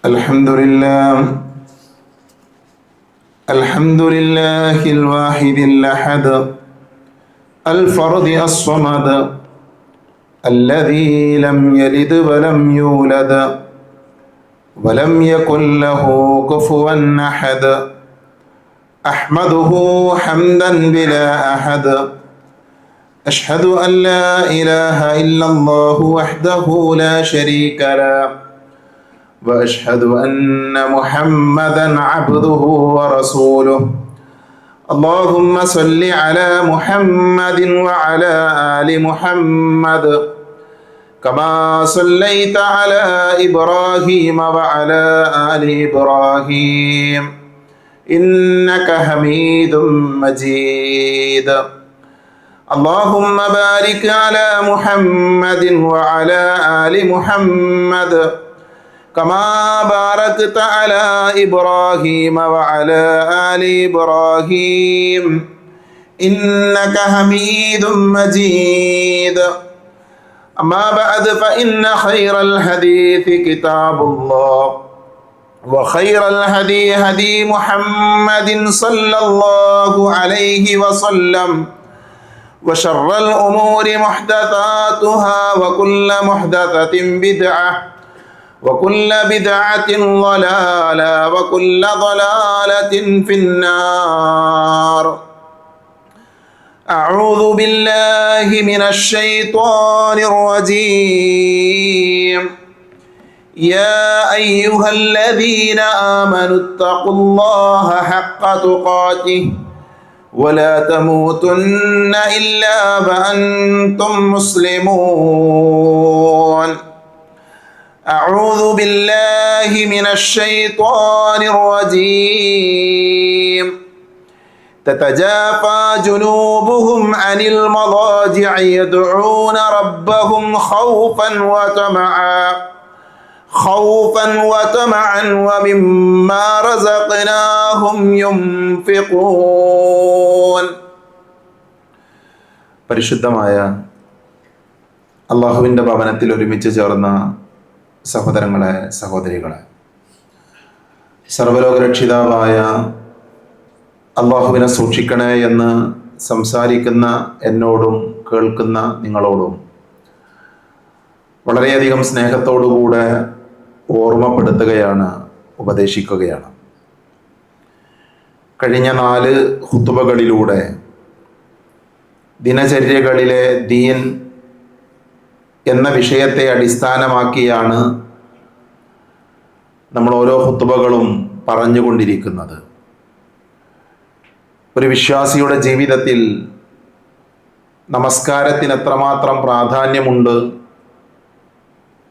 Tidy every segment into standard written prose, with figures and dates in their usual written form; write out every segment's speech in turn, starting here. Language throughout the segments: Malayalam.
الحمد لله الواحد الأحد الفرد الصمد الذي لم يلد ولم يولد ولم يكن له كفوا أحد أحمده حمدا بلا أحد أشهد أن لا إله إلا الله وحده لا شريك له وأشهد أن محمدا عبده ورسوله اللهم صل على محمد وعلى آل محمد كما صليت على إبراهيم وعلى آل إبراهيم إنك حميد مجيد اللهم بارك على محمد وعلى آل محمد كما باركت على إبراهيم وعلى آل إبراهيم إنك حميد مجيد أما بعد فإن خير الحديث كتاب الله وخير الهدي هدي محمد صلى الله عليه وسلم وشر الأمور محدثاتها وكل محدثة بدعة وكل بدعة ضلالة وكل ضلالة في النار أعوذ بالله من الشيطان الرجيم يا أيها الذين آمنوا اتقوا الله حق تقاته ولا تموتن إلا وأنتم مسلمون أعوذ بالله من الشيطان الرجيم تتجافى جنوبهم عن المضاجع يدعون ربهم خوفا وطمعا ومما رزقناهم ينفقون. പരിശുദ്ധമായ അള്ളാഹുവിൻ്റെ ഭവനത്തിൽ ഒരുമിച്ച് ചേർന്ന സഹോദരങ്ങളെ, സഹോദരികളെ, സർവ്വലോകരക്ഷിതാവായ അള്ളാഹുവിനെ സൂക്ഷിക്കണേ എന്ന് സംസാരിക്കുന്ന എന്നോടും കേൾക്കുന്ന നിങ്ങളോടും വളരെയധികം സ്നേഹത്തോടുകൂടെ ഓർമ്മപ്പെടുത്തുകയാണ്, ഉപദേശിക്കുകയാണ്. കഴിഞ്ഞ 4 ഖുതുബകളിലൂടെ ദിനചര്യകളിലെ ദീൻ എന്ന വിഷയത്തെ അടിസ്ഥാനമാക്കിയാണ് നമ്മൾ ഓരോ ഖുതുബകളും പറഞ്ഞുകൊണ്ടിരിക്കുന്നത്. ഒരു വിശ്വാസിയുടെ ജീവിതത്തിൽ നമസ്കാരത്തിന് എത്രമാത്രം പ്രാധാന്യമുണ്ട്,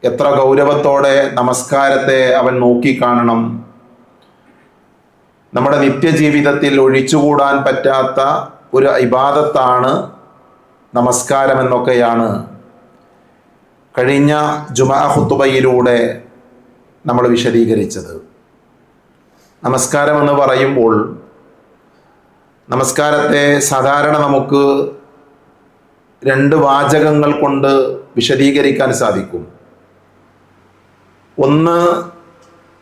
എത്ര ഗൗരവത്തോടെ നമസ്കാരത്തെ അവൻ നോക്കിക്കാണണം, നമ്മുടെ നിത്യജീവിതത്തിൽ ഒഴിച്ചുകൂടാൻ പറ്റാത്ത ഒരു ഇബാദത്താണ് നമസ്കാരം എന്നൊക്കെയാണ് കഴിഞ്ഞ ജുമാ ഖുതുബയിലൂടെ നമ്മൾ വിശദീകരിച്ചത്. നമസ്കാരം എന്ന് പറയുമ്പോൾ നമസ്കാരത്തെ സാധാരണ നമുക്ക് 2 വാചകങ്ങൾ കൊണ്ട് വിശദീകരിക്കാൻ സാധിക്കും. ഒന്ന്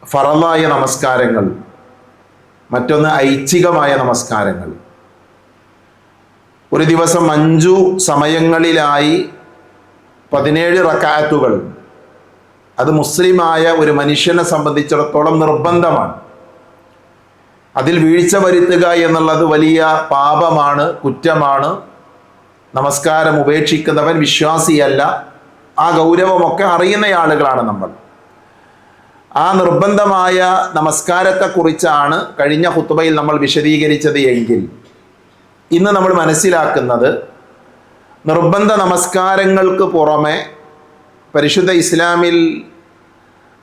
ഫറളായ നമസ്കാരങ്ങൾ, മറ്റൊന്ന് ഐച്ഛികമായ നമസ്കാരങ്ങൾ. ഒരു ദിവസം 5 സമയങ്ങളിലായി 17 റക്അത്തുകൾ അത് മുസ്ലിമായ ഒരു മനുഷ്യനെ സംബന്ധിച്ചിടത്തോളം നിർബന്ധമാണ്. അതിൽ വീഴ്ച വരുത്തുക എന്നുള്ളത് വലിയ പാപമാണ്, കുറ്റമാണ്. നമസ്കാരം ഉപേക്ഷിക്കുന്നവൻ വിശ്വാസിയല്ല. ആ ഗൗരവമൊക്കെ അറിയുന്ന ആളുകളാണ് നമ്മൾ. ആ നിർബന്ധമായ നമസ്കാരത്തെക്കുറിച്ചാണ് കഴിഞ്ഞ ഖുതുബയിൽ നമ്മൾ വിശദീകരിച്ചത് എങ്കിൽ ഇന്ന് നമ്മൾ മനസ്സിലാക്കുന്നത് നിർബന്ധ നമസ്കാരങ്ങൾക്ക് പുറമെ പരിശുദ്ധ ഇസ്ലാമിൽ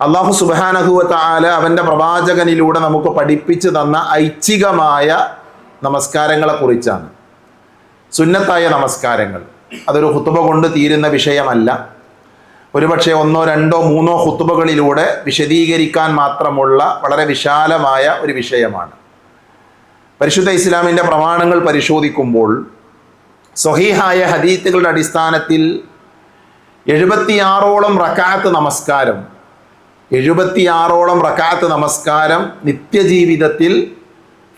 അല്ലാഹു സുബ്ഹാനഹു വ തആല അവൻ്റെ പ്രവാചകനിലൂടെ നമുക്ക് പഠിപ്പിച്ചു തന്ന ഐച്ഛികമായ നമസ്കാരങ്ങളെക്കുറിച്ചാണ്. സുന്നത്തായ നമസ്കാരങ്ങൾ അതൊരു ഖുതുബ കൊണ്ട് തീരുന്ന വിഷയമല്ല. ഒരുപക്ഷെ 1, 2, 3 ഖുതുബകളിലൂടെ വിശദീകരിക്കാൻ മാത്രമുള്ള വളരെ വിശാലമായ ഒരു വിഷയമാണ്. പരിശുദ്ധ ഇസ്ലാമിൻ്റെ പ്രമാണങ്ങൾ പരിശോധിക്കുമ്പോൾ സ്വഹീഹായ ഹദീത്തുകളുടെ അടിസ്ഥാനത്തിൽ 76ഓളം റക്അത്ത് നമസ്കാരം 76ഓളം റക്അത്ത് നമസ്കാരം നിത്യജീവിതത്തിൽ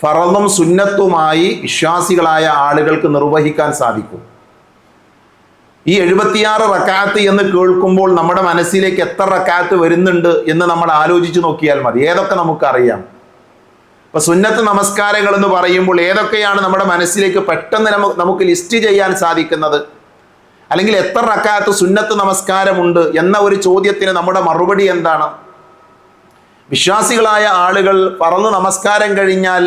ഫറളും സുന്നത്തുമായി വിശ്വാസികളായ ആളുകൾക്ക് നിർവഹിക്കാൻ സാധിക്കും. ഈ 76 റക്അത്ത് എന്ന് കേൾക്കുമ്പോൾ നമ്മുടെ മനസ്സിലേക്ക് എത്ര റക്അത്ത് വരുന്നുണ്ട് എന്ന് നമ്മൾ ആലോചിച്ച് നോക്കിയാൽ മതി. ഏതൊക്കെ നമുക്കറിയാം. ഇപ്പൊ സുന്നത്ത് നമസ്കാരങ്ങൾ എന്ന് പറയുമ്പോൾ ഏതൊക്കെയാണ് നമ്മുടെ മനസ്സിലേക്ക് പെട്ടെന്ന് നമുക്ക് ലിസ്റ്റ് ചെയ്യാൻ സാധിക്കുന്നത്? അല്ലെങ്കിൽ എത്ര റക്അത്ത് സുന്നത്ത് നമസ്കാരമുണ്ട് എന്ന ഒരു ചോദ്യത്തിന് നമ്മുടെ മറുപടി എന്താണ്? വിശ്വാസികളായ ആളുകൾ ഫർള് നമസ്കാരം കഴിഞ്ഞാൽ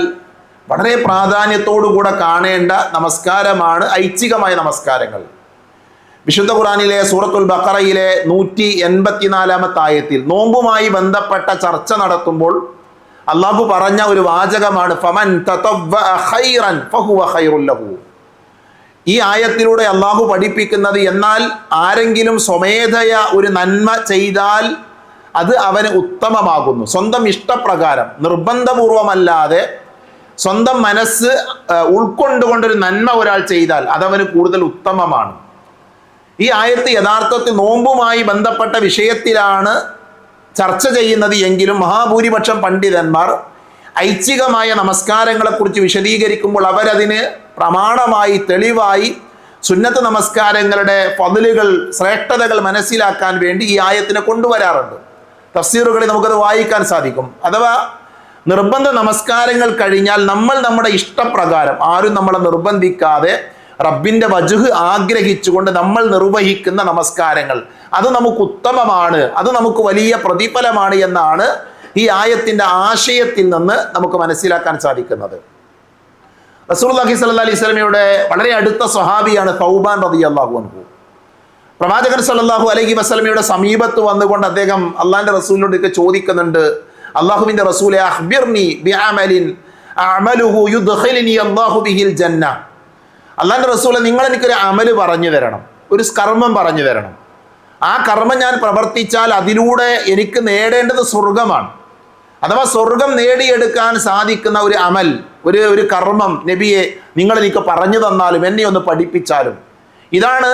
വളരെ പ്രാധാന്യത്തോടുകൂടെ കാണേണ്ട നമസ്കാരമാണ് ഐച്ഛികമായ നമസ്കാരങ്ങൾ. വിശുദ്ധ ഖുർആനിലെ സൂറത്തുൽ ബഖറയിലെ 184-ാമത്തെ ആയത്തിൽ നോമ്പുമായി ബന്ധപ്പെട്ട ചർച്ച നടത്തുമ്പോൾ അള്ളാഹു പറഞ്ഞ ഒരു വാചകമാണ് ഫമൻ തതവ്വഅ ഖൈറൻ ഫഹുവ ഖൈറുൽ ലഹു. ഈ ആയത്തിലൂടെ അള്ളാഹു പഠിപ്പിക്കുന്നത്, എന്നാൽ ആരെങ്കിലും സ്വമേധയ ഒരു നന്മ ചെയ്താൽ അത് അവന് ഉത്തമമാകുന്നു. സ്വന്തം ഇഷ്ടപ്രകാരം നിർബന്ധപൂർവമല്ലാതെ സ്വന്തം മനസ്സ് ഉൾക്കൊണ്ടുകൊണ്ടൊരു നന്മ ഒരാൾ ചെയ്താൽ അതവന് കൂടുതൽ ഉത്തമമാണ്. ഈ ആയത്ത് യഥാർത്ഥത്തിൽ നോമ്പുമായി ബന്ധപ്പെട്ട വിഷയത്തിലാണ് ചർച്ച ചെയ്യുന്നത് എങ്കിലും മഹാഭൂരിപക്ഷം പണ്ഡിതന്മാർ ഐച്ഛികമായ നമസ്കാരങ്ങളെക്കുറിച്ച് വിശദീകരിക്കുമ്പോൾ അവരതിന് പ്രമാണമായി തെളിവായി സുന്നത്ത് നമസ്കാരങ്ങളുടെ ഫദ്ലുകൾ ശ്രേഷ്ഠതകൾ മനസ്സിലാക്കാൻ വേണ്ടി ഈ ആയത്തിനെ കൊണ്ടുവരാറുണ്ട്. തഫ്സീറുകളിൽ നമുക്കത് വായിക്കാൻ സാധിക്കും. അഥവാ നിർബന്ധ നമസ്കാരങ്ങൾ കഴിഞ്ഞാൽ നമ്മൾ നമ്മുടെ ഇഷ്ടപ്രകാരം, ആരും നമ്മളെ നിർബന്ധിക്കാതെ റബ്ബിന്റെ വജ്ഹ് ആഗ്രഹിച്ചുകൊണ്ട് നമ്മൾ നിർവഹിക്കുന്ന നമസ്കാരങ്ങൾ അത് നമുക്ക് ഉത്തമമാണ്, അത് നമുക്ക് വലിയ പ്രതിഫലമാണ് എന്നാണ് ഈ ആയത്തിന്റെ ആശയത്തിൽ നിന്ന് നമുക്ക് മനസ്സിലാക്കാൻ സാധിക്കുന്നത്. റസൂലുള്ളാഹി സ്വല്ലല്ലാഹി അലൈഹി വസല്ലമയുടെ വളരെ അടുത്ത സ്വഹാബിയാണ് തൗബാൻ റളിയല്ലാഹു അൻഹു. പ്രവാചകൻ സ്വല്ലല്ലാഹു അലൈഹി വസല്ലമയുടെ സമീപത്ത് വന്നുകൊണ്ട് അദ്ദേഹം അള്ളാഹിന്റെ റസൂലിനോട് ചോദിക്കുന്നുണ്ട്, അള്ളാഹുവിന്റെ റസൂലെ അഖ്ബിർനി ബിഅമലിൻ അഅമലുഹു യുദ്ഖിലുനി അല്ലാഹു ബിഹിൽ ജന്ന. അള്ളാഹിന്റെ റസൂലെ, നിങ്ങൾ എനിക്കൊരു അമല് പറഞ്ഞു തരണം, ഒരു കർമ്മം പറഞ്ഞു തരണം. ആ കർമ്മം ഞാൻ പ്രവർത്തിച്ചാൽ അതിലൂടെ എനിക്ക് നേടേണ്ടത് സ്വർഗമാണ്. അഥവാ സ്വർഗം നേടിയെടുക്കാൻ സാധിക്കുന്ന ഒരു അമൽ, ഒരു കർമ്മം നബിയെ നിങ്ങൾ എനിക്ക് പറഞ്ഞു തന്നാലും എന്നെ ഒന്ന് പഠിപ്പിച്ചാലും. ഇതാണ്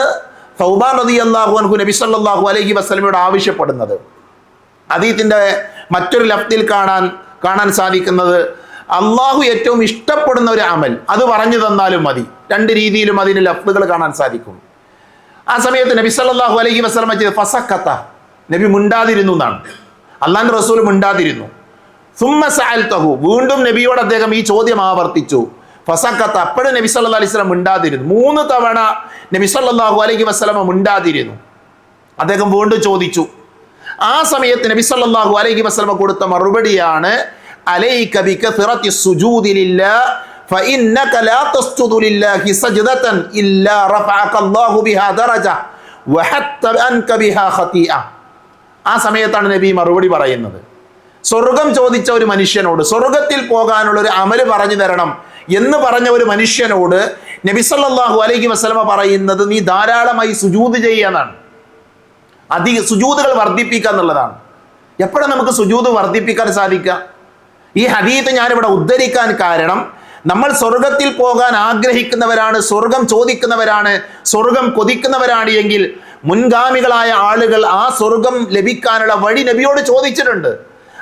തൗബാൻ റളിയല്ലാഹു അൻഹു നബി സല്ലല്ലാഹു അലൈഹി വസല്ലമയോട് ആവശ്യപ്പെടുന്നത്. ഹദീസിന്റെ മറ്റൊരു ലഫ്ദിൽ കാണാൻ സാധിക്കുന്നത്, അള്ളാഹു ഏറ്റവും ഇഷ്ടപ്പെടുന്ന ഒരു അമൽ അത് പറഞ്ഞു തന്നാലും മതി. രണ്ട് രീതിയിലും അതിന് ലഫ്ദുകൾ കാണാൻ സാധിക്കും. ആ സമയത്ത് നബി സല്ലല്ലാഹു അലൈഹി വസല്ലമ ചെയ്ത ഫസക്കത്ത, നബി മിണ്ടാതിരുന്നു എന്നാണ്. അള്ളാഹുവിന്റെ റസൂൽ മിണ്ടാതിരുന്നു. സുമ്മ സഅൽതഹു, വീണ്ടും നബിയോട് അദ്ദേഹം ഈ ചോദ്യം ആവർത്തിച്ചു. ഫസക്കത്ത, അപ്പോഴും നബി സല്ലല്ലാഹു അലൈഹി വസല്ലം മിണ്ടാതിരുന്നു. 3 തവണ നബി സല്ലല്ലാഹു അലൈഹി വസല്ലമ മിണ്ടാതിരുന്നു. അദ്ദേഹം വീണ്ടും ചോദിച്ചു. ആ സമയത്ത് നബി സല്ലല്ലാഹു അലൈഹി വസല്ലമ കൊടുത്ത മറുപടിയാണ്, അലൈക ബികഥറത്തി സുജൂദി ലില്ലാഹ് ഫഇന്നക ലാ തസ്ജുദു ലില്ലാഹി സജ്ദതൻ ഇല്ലാ റഫഅക അല്ലാഹു ബിഹാ ദറജ വഹത്ത അൻക ബിഹാ ഖതീഅ. ആ സമയത്താണ് നബി മറുപടി പറയുന്നത്. സ്വർഗം ചോദിച്ച ഒരു മനുഷ്യനോട്, സ്വർഗത്തിൽ പോകാനുള്ള ഒരു അമല് പറഞ്ഞു തരണം എന്ന് പറഞ്ഞ ഒരു മനുഷ്യനോട് നബി സല്ലല്ലാഹു അലൈഹി വസല്ലമ പറയുന്നത്, നീ ധാരാളമായി സുജൂദ് ചെയ്യാനാണ്, അധിക സുജൂദുകൾ വർദ്ധിപ്പിക്കുക എന്നുള്ളതാണ്. എപ്പോഴാണ് നമുക്ക് സുജൂദ് വർദ്ധിപ്പിക്കാൻ സാധിക്കുക? ഈ ഹദീത്ത് ഞാനിവിടെ ഉദ്ധരിക്കാൻ കാരണം, നമ്മൾ സ്വർഗത്തിൽ പോകാൻ ആഗ്രഹിക്കുന്നവരാണ്, സ്വർഗം ചോദിക്കുന്നവരാണ്, സ്വർഗം കൊതിക്കുന്നവരാണ് എങ്കിൽ മുൻഗാമികളായ ആളുകൾ ആ സ്വർഗം ലഭിക്കാനുള്ള വഴി നബിയോട് ചോദിച്ചിട്ടുണ്ട്.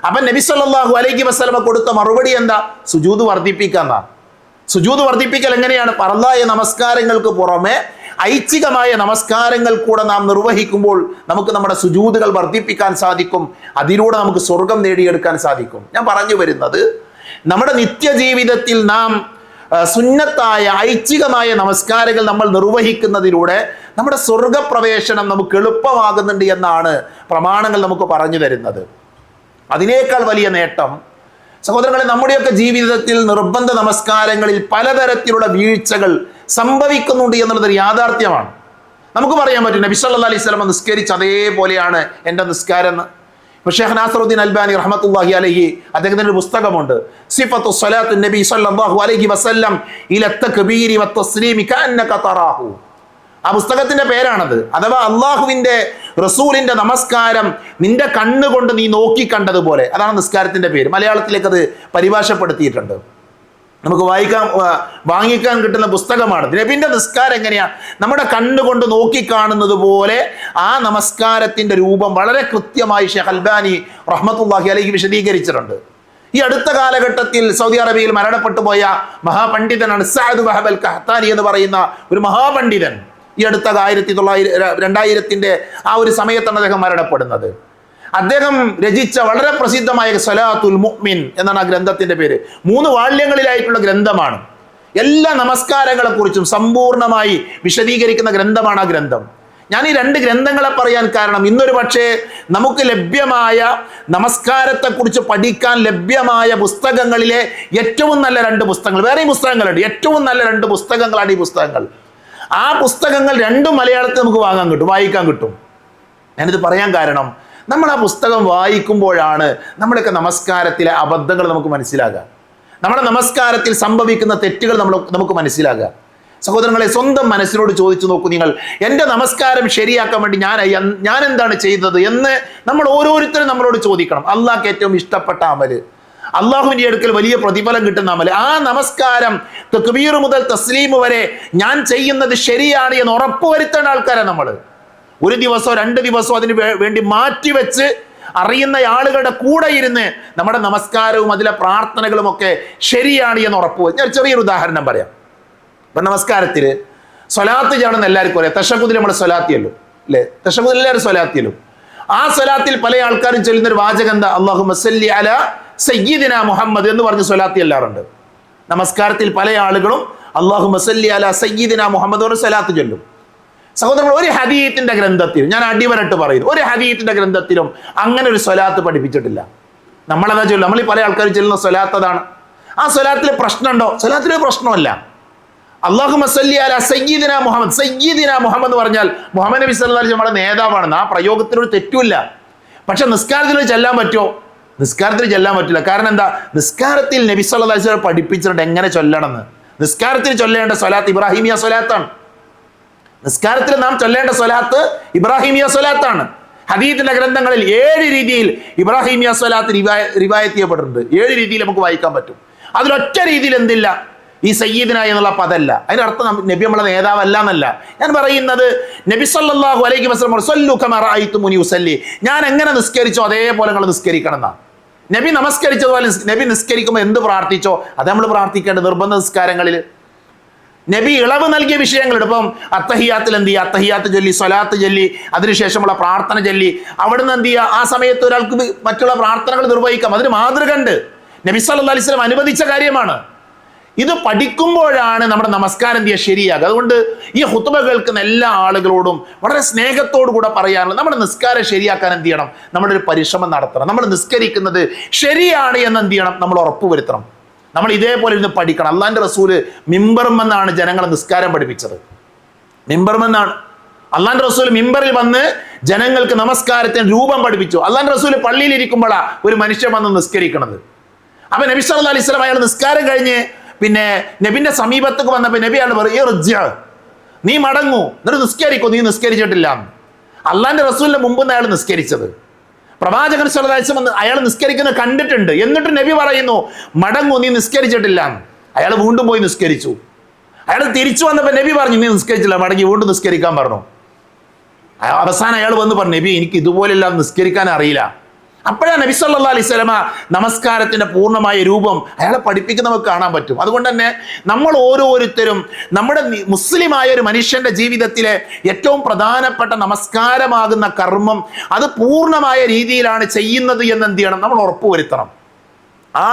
അപ്പൊ നബി സല്ലല്ലാഹു അലൈഹി വസല്ലമ കൊടുത്ത മറുപടി എന്താ? സുജൂദ് വർദ്ധിപ്പിക്കുക. സുജൂദ് വർദ്ധിപ്പിക്കൽ എങ്ങനെയാണ്? ഫർളായ നമസ്കാരങ്ങൾക്ക് പുറമെ ഐച്ഛികമായ നമസ്കാരങ്ങൾ കൂടെ നാം നിർവഹിക്കുമ്പോൾ നമുക്ക് നമ്മുടെ സുജൂദുകൾ വർദ്ധിപ്പിക്കാൻ സാധിക്കും. അതിലൂടെ നമുക്ക് സ്വർഗം നേടിയെടുക്കാൻ സാധിക്കും. ഞാൻ പറഞ്ഞു വരുന്നത്, നമ്മുടെ നിത്യജീവിതത്തിൽ നാം സുന്നത്തായ ഐച്ഛികമായ നമസ്കാരങ്ങൾ നമ്മൾ നിർവഹിക്കുന്നതിലൂടെ നമ്മുടെ സ്വർഗപ്രവേശനം നമുക്ക് എളുപ്പമാകുന്നുണ്ട് എന്നാണ് പ്രമാണങ്ങൾ നമുക്ക് പറഞ്ഞു തരുന്നത്. അതിനേക്കാൾ വലിയ നേട്ടം സഹോദരങ്ങളെ, നമ്മുടെയൊക്കെ ജീവിതത്തിൽ നിർബന്ധ നമസ്കാരങ്ങളിൽ പലതരത്തിലുള്ള വീഴ്ചകൾ സംഭവിക്കുന്നുണ്ട് എന്നുള്ളതൊരു യാഥാർത്ഥ്യമാണ്. നമുക്ക് പറയാൻ പറ്റും നബി സല്ലല്ലാഹു അലൈഹി വസല്ലം നിസ്കരിച്ച് അതേപോലെയാണ് എൻ്റെ നിസ്കാരം എന്ന്. ഷേഖ് നാസറുദ്ദീൻ അൽബാനി റഹ്മത്തുള്ളാഹി അലൈഹി അദ്ദേഹത്തിന്റെ ഒരു പുസ്തകമുണ്ട്, സിഫത്തു സ്വലാത്തു നബി സല്ലല്ലാഹു അലൈഹി വസല്ലം ഇല തക്ബീരി വത്തസ്ലീമി കഅന്നക തറാഹു. ആ പുസ്തകത്തിന്റെ പേരാണത്. അഥവാ അള്ളാഹുവിന്റെ റസൂലിന്റെ നമസ്കാരം നിന്റെ കണ്ണുകൊണ്ട് നീ നോക്കി കണ്ടതുപോലെ, അതാണ് നിസ്കാരത്തിന്റെ പേര്. മലയാളത്തിലേക്ക് അത് പരിഭാഷപ്പെടുത്തിയിട്ടുണ്ട്. നമുക്ക് വാങ്ങിക്കാൻ കിട്ടുന്ന പുസ്തകമാണ്. നബിന്റെ നിസ്കാരം എങ്ങനെയാ? നമ്മുടെ കണ്ണുകൊണ്ട് നോക്കിക്കാണുന്നത് പോലെ ആ നമസ്കാരത്തിന്റെ രൂപം വളരെ കൃത്യമായി ഷെയ്ഖ് അൽബാനി റഹ്മത്തുള്ളാഹി അലൈഹി വിശദീകരിച്ചിട്ടുണ്ട്. ഈ അടുത്ത കാലഘട്ടത്തിൽ സൗദി അറേബ്യയിൽ മരണപ്പെട്ടു പോയ മഹാപണ്ഡിതനാണ് സഅദ് വഹബ് അൽ ഖഹ്താനി എന്ന് പറയുന്ന ഒരു മഹാപണ്ഡിതൻ. ഈ അടുത്ത 2000 ആ ഒരു സമയത്താണ് അദ്ദേഹം മരണപ്പെടുന്നത്. അദ്ദേഹം രചിച്ച വളരെ പ്രസിദ്ധമായ സ്വലാത്തുൽ മുഅ്മിൻ എന്നാണ് ആ ഗ്രന്ഥത്തിന്റെ പേര്. 3 വാള്യങ്ങളിലായിട്ടുള്ള ഗ്രന്ഥമാണ്. എല്ലാ നമസ്കാരങ്ങളെ കുറിച്ചും സമ്പൂർണമായി വിശദീകരിക്കുന്ന ഗ്രന്ഥമാണ് ആ ഗ്രന്ഥം. ഞാൻ ഈ 2 ഗ്രന്ഥങ്ങളെ പറയാൻ കാരണം, ഇന്നൊരു പക്ഷേ നമുക്ക് ലഭ്യമായ നമസ്കാരത്തെക്കുറിച്ച് പഠിക്കാൻ ലഭ്യമായ പുസ്തകങ്ങളിലെ ഏറ്റവും നല്ല 2 പുസ്തകങ്ങൾ, വേറെയും പുസ്തകങ്ങളുണ്ട്, ഏറ്റവും നല്ല 2 പുസ്തകങ്ങളാണ് ഈ പുസ്തകങ്ങൾ. ആ പുസ്തകങ്ങൾ 2 മലയാളത്തിൽ നമുക്ക് വായിക്കാൻ കിട്ടും. ഞാനിത് പറയാൻ കാരണം, നമ്മൾ ആ പുസ്തകം വായിക്കുമ്പോഴാണ് നമ്മുടെയൊക്കെ നമസ്കാരത്തിലെ അബദ്ധങ്ങൾ നമുക്ക് മനസ്സിലാകുക, നമ്മുടെ നമസ്കാരത്തിൽ സംഭവിക്കുന്ന തെറ്റുകൾ നമുക്ക് മനസ്സിലാകുക. സഹോദരങ്ങളെ, സ്വന്തം മനസ്സിനോട് ചോദിച്ചു നോക്കൂ നിങ്ങൾ, എൻ്റെ നമസ്കാരം ശരിയാക്കാൻ വേണ്ടി ഞാൻ എന്താണ് ചെയ്തത് എന്ന് നമ്മൾ ഓരോരുത്തരും നമ്മളോട് ചോദിക്കണം. അള്ളാഹ്ക്ക് ഏറ്റവും ഇഷ്ടപ്പെട്ട അമല്, അള്ളാഹുവിൻ്റെ അടുക്കൽ വലിയ പ്രതിഫലം കിട്ടുന്ന അമല്, ആ നമസ്കാരം തക്ബീർ മുതൽ തസ്ലീം വരെ ഞാൻ ചെയ്യുന്നത് ശരിയാണ് എന്ന് ഉറപ്പുവരുത്തേണ്ട ആൾക്കാരാണ് നമ്മൾ. 1 ദിവസമോ 2 ദിവസമോ അതിന് വേണ്ടി മാറ്റിവെച്ച് അറിയുന്ന ആളുകളുടെ കൂടെ ഇരുന്ന് നമ്മുടെ നമസ്കാരവും അതിലെ പ്രാർത്ഥനകളും ഒക്കെ ശരിയാണ് എന്ന് ഉറപ്പുവെച്ച്. ഞാൻ ചെറിയൊരു ഉദാഹരണം പറയാം. ഇപ്പം നമസ്കാരത്തിൽ സ്വലാത്ത് ചെയ്യണമെന്ന് എല്ലാവർക്കും അറിയാം. തശഹുദിൽ നമ്മൾ സ്വലാത്തിയല്ലോ അല്ലേ? തശഹുദിൽ എല്ലാവരും സ്വലാത്തിയല്ലോ. ആ സ്വലാത്തിൽ പല ആൾക്കാരും ചൊല്ലുന്നൊരു വാചകം എന്താ? അല്ലാഹുമ്മ സല്ലി അലാ സയ്യിദിന മുഹമ്മദ് എന്ന് പറഞ്ഞ് സ്വലാത്തി എല്ലാറുണ്ട്. നമസ്കാരത്തിൽ പല ആളുകളും അല്ലാഹുമ്മ സല്ലി അലാ സയ്യിദിന മുഹമ്മദ് എന്ന് സ്വലാത്ത് ചൊല്ലും. സഹോദരങ്ങൾ, ഒരു ഹദീത്തിന്റെ ഗ്രന്ഥത്തിൽ, ഞാൻ അടിവരട്ട് പറയുന്നു, ഒരു ഹദീത്തിന്റെ ഗ്രന്ഥത്തിലും അങ്ങനെ ഒരു സ്വലാത്ത് പഠിപ്പിച്ചിട്ടില്ല. നമ്മളതാ ചൊല്ലും, നമ്മൾ ഈ പല ആൾക്കാരും ചൊല്ലുന്ന സ്വലാത്ത് അതാണ്. ആ സ്വലാത്തിൽ പ്രശ്നമുണ്ടോ? സ്വലാത്തിൽ പ്രശ്നമല്ല. അല്ലാഹുമ്മ സല്ലി അലാ സയ്യിദിന മുഹമ്മദ്, സയ്യിദിന മുഹമ്മദ് എന്ന് പറഞ്ഞാൽ മുഹമ്മദ് നബി സല്ലല്ലാഹു അലൈഹി വസല്ലം നമ്മുടെ നേതാവാണെന്ന്. ആ പ്രയോഗത്തിനൊരു തെറ്റുമില്ല. പക്ഷെ നിസ്കാരത്തിൽ ചെല്ലാൻ പറ്റുമോ? നിസ്കാരത്തിൽ ചെല്ലാൻ പറ്റില്ല. കാരണം എന്താ? നിസ്കാരത്തിൽ നബി സല്ലല്ലാഹു അലൈഹി വസല്ലം പഠിപ്പിച്ചിട്ടുണ്ട് എങ്ങനെ ചൊല്ലണമെന്ന്. നിസ്കാരത്തിൽ ചൊല്ലേണ്ട സ്വലാത്ത് ഇബ്രാഹിമിയ സ്വലാത്താണ്. നിസ്കാരത്തിൽ നാം ചൊല്ലേണ്ട സ്വലാത്ത് ഇബ്രാഹിമിയ സ്വലാത്താണ്. ഹദീത്തിന്റെ ഗ്രന്ഥങ്ങളിൽ 7 രീതിയിൽ ഇബ്രാഹിമിയ സ്വലാത്ത് റിവായത്ത് ചെയ്യപ്പെട്ടിട്ടുണ്ട്. 7 രീതിയിൽ നമുക്ക് വായിക്കാൻ പറ്റും. അതിലൊറ്റ രീതിയിൽ എന്തില്ല? ഈ സയ്യിദിന എന്നുള്ള പദമല്ല. അതിനർത്ഥം നബി നമ്മളെ നേതാവല്ല എന്നല്ല. ഞാൻ പറയുന്നത്, നബി സല്ലല്ലാഹു അലൈഹി വസല്ലം സ്വല്ലു കമാ റഅയ്തുമുനി ഉസല്ലി, ഞാൻ എങ്ങനെ നിസ്കരിച്ചോ അതേപോലെ നിങ്ങൾ നിസ്കരിക്കണം എന്നാണ്. നബി നമസ്കരിച്ചതുപോലെ നബി നിസ്കരിക്കുമ്പോൾ എന്ത് പ്രാർത്ഥിച്ചോ അത് നമ്മൾ പ്രാർത്ഥിക്കേണ്ടത് നിർബന്ധ നിസ്കാരങ്ങളിൽ. നബി ഇളവ് നൽകിയ വിഷയങ്ങളുണ്ട്. ഇപ്പം അത്തഹിയാത്തിൽ എന്ത് ചെയ്യുക? അത്തഹിയാത്ത് ചൊല്ലി, സ്വലാത്ത് ചൊല്ലി, അതിനുശേഷമുള്ള പ്രാർത്ഥന ചൊല്ലി, അവിടുന്ന് എന്ത് ചെയ്യുക? ആ സമയത്ത് ഒരാൾക്ക് മറ്റുള്ള പ്രാർത്ഥനകൾ നിർവഹിക്കാം. അതിന് മാതൃക ഉണ്ട്. നബി സല്ലല്ലാഹു അലൈഹി വസല്ലം അനുവദിച്ച കാര്യമാണ്. ഇത് പഠിക്കുമ്പോഴാണ് നമ്മുടെ നമസ്കാരം എന്ത് ചെയ്യുക? ശരിയാകുക. അതുകൊണ്ട് ഈ ഖുത്ബ കേൾക്കുന്ന എല്ലാ ആളുകളോടും വളരെ സ്നേഹത്തോടു കൂടെ പറയാനുള്ളത്, നമ്മുടെ നിസ്കാരം ശരിയാക്കാൻ എന്ത് ചെയ്യണം? നമ്മുടെ ഒരു പരിശ്രമം നടത്തണം. നമ്മൾ നിസ്കരിക്കുന്നത് ശരിയാണ് എന്ന് എന്ത് ചെയ്യണം? നമ്മൾ ഉറപ്പുവരുത്തണം. നമ്മൾ ഇതേപോലെ ഇരുന്ന് പഠിക്കണം. അള്ളാഹിന്റെ റസൂല് മിമ്പറുമെന്നാണ് ജനങ്ങളെ നിസ്കാരം പഠിപ്പിച്ചത്. മിമ്പറുമെന്നാണ് അള്ളാഹിന്റെ റസൂൽ മിമ്പറിൽ വന്ന് ജനങ്ങൾക്ക് നമസ്കാരത്തിന് രൂപം പഠിപ്പിച്ചു. അള്ളാഹിന്റെ റസൂല് പള്ളിയിൽ ഇരിക്കുമ്പോഴാണ് ഒരു മനുഷ്യൻ വന്ന് നിസ്കരിക്കണത്. അപ്പൊ നബി സല്ലല്ലാഹു അലൈഹി വസല്ലം അയാൾ നിസ്കാരം കഴിഞ്ഞ് പിന്നെ നബിന്റെ സമീപത്തേക്ക് വന്നപ്പോൾ നബി അയാൾ പറയും, നീ മടങ്ങൂ, എന്നിട്ട് നിസ്കരിക്കൂ, നീ നിസ്കരിച്ചിട്ടില്ല. അള്ളാഹിന്റെ റസൂലിന്റെ മുമ്പ് അയാൾ നിസ്കരിച്ചത്. പ്രവാചകൻ സല്ലല്ലാഹു അലൈഹി വസല്ലം അയാൾ നിസ്കരിക്കുന്നത് കണ്ടിട്ടുണ്ട്. എന്നിട്ട് നബി പറയുന്നു, മടങ്ങൂ, നീ നിസ്കരിച്ചിട്ടില്ല. അയാൾ വീണ്ടും പോയി നിസ്കരിച്ചു. അയാൾ തിരിച്ചു വന്നപ്പോൾ നബി പറഞ്ഞു, നീ നിസ്കരിച്ചില്ല, മടങ്ങി വീണ്ടും നിസ്കരിക്കാൻ പറഞ്ഞു. അവസാനം അയാൾ വന്ന് പറഞ്ഞു, നബി എനിക്ക് ഇതുപോലെല്ലാം നിസ്കരിക്കാൻ അറിയില്ല. അപ്പോഴാണ് നബി സല്ലല്ലാഹു അലൈഹി വസല്ലം നമസ്കാരത്തിന്റെ പൂർണ്ണമായ രൂപം അയാളെ പഠിപ്പിക്കുന്ന നമുക്ക് കാണാൻ പറ്റും. അതുകൊണ്ട് തന്നെ നമ്മൾ ഓരോരുത്തരും നമ്മുടെ മുസ്ലിമായ ഒരു മനുഷ്യന്റെ ജീവിതത്തിലെ ഏറ്റവും പ്രധാനപ്പെട്ട നമസ്കാരമാകുന്ന കർമ്മം അത് പൂർണ്ണമായ രീതിയിലാണ് ചെയ്യുന്നത് എന്ന് എന്ത് ചെയ്യണം? നമ്മൾ ഉറപ്പുവരുത്തണം. ആ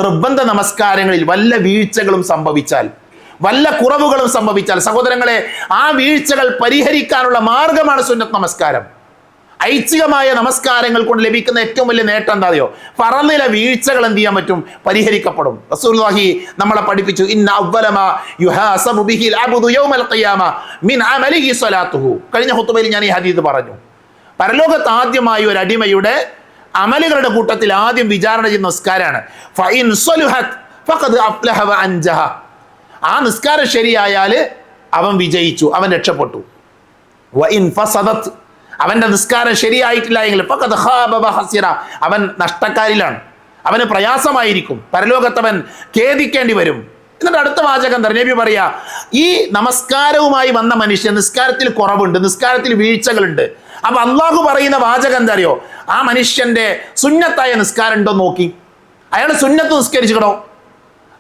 നിർബന്ധ നമസ്കാരങ്ങളിൽ വല്ല വീഴ്ചകളും സംഭവിച്ചാൽ, വല്ല കുറവുകളും സംഭവിച്ചാൽ, സഹോദരങ്ങളെ, ആ വീഴ്ചകൾ പരിഹരിക്കാനുള്ള മാർഗമാണ് സുന്നത്ത് നമസ്കാരം. ഐച്ഛികമായ നമസ്കാരങ്ങൾ കൊണ്ട് ലഭിക്കുന്ന ഏറ്റവും വലിയ നേട്ടം എന്താ അറിയോ? ഫറളിലെ വീഴ്ചകൾ എന്ത് ചെയ്യാൻ പറ്റും? പരിഹരിക്കപ്പെടും. റസൂലുള്ളാഹി നമ്മളെ പഠിപ്പിച്ചു, ഇന്ന അവ്വല മാ യുഹാസബു ബിഹിൽ അബ്ദു യൗമൽ ഖിയാമ മിൻ അമലിഹി സ്വലാത്തുഹു. കഴിഞ്ഞ ഖുത്ബയിൽ ഞാൻ ഈ ഹദീസ് പറഞ്ഞു. പരലോകത്ത് ആദ്യമായി ഒരു അടിമയുടെ അമലുകളുടെ കൂട്ടത്തിൽ ആദ്യം വിചാരണ ചെയ്യുന്ന നിസ്കാരമാണ്. ഫഇൻ സ്വലുഹത് ഫഖദ് അഫ്ലഹ വ അൻജഹ. ആ നിസ്കാരം ശരിയായാൽ അവൻ വിജയിച്ചു, അവൻ രക്ഷപ്പെട്ടു. വഇൻ ഫസദത്, അവന്റെ നിസ്കാരം ശരിയായിട്ടില്ല എങ്കിൽ ഫഖദ് ഖാബ വ ഖസിറ, അവൻ നഷ്ടക്കാരിലാണ്. അവന് പ്രയാസമായിരിക്കും, പരലോകത്തവൻ ഖേദിക്കേണ്ടി വരും. എന്നിട്ട് അടുത്ത വാചകം നബി പറയാ, ഈ നമസ്കാരവുമായി വന്ന മനുഷ്യൻ നിസ്കാരത്തിൽ കുറവുണ്ട്, നിസ്കാരത്തിൽ വീഴ്ചകളുണ്ട്. അപ്പൊ അള്ളാഹു പറയുന്ന വാചകം എന്താ അറിയോ? ആ മനുഷ്യന്റെ സുന്നത്തായ നിസ്കാരം ഉണ്ടോ നോക്കി, അയാൾ സുന്നത്ത് നിസ്കരിച്ചിട്ടോ.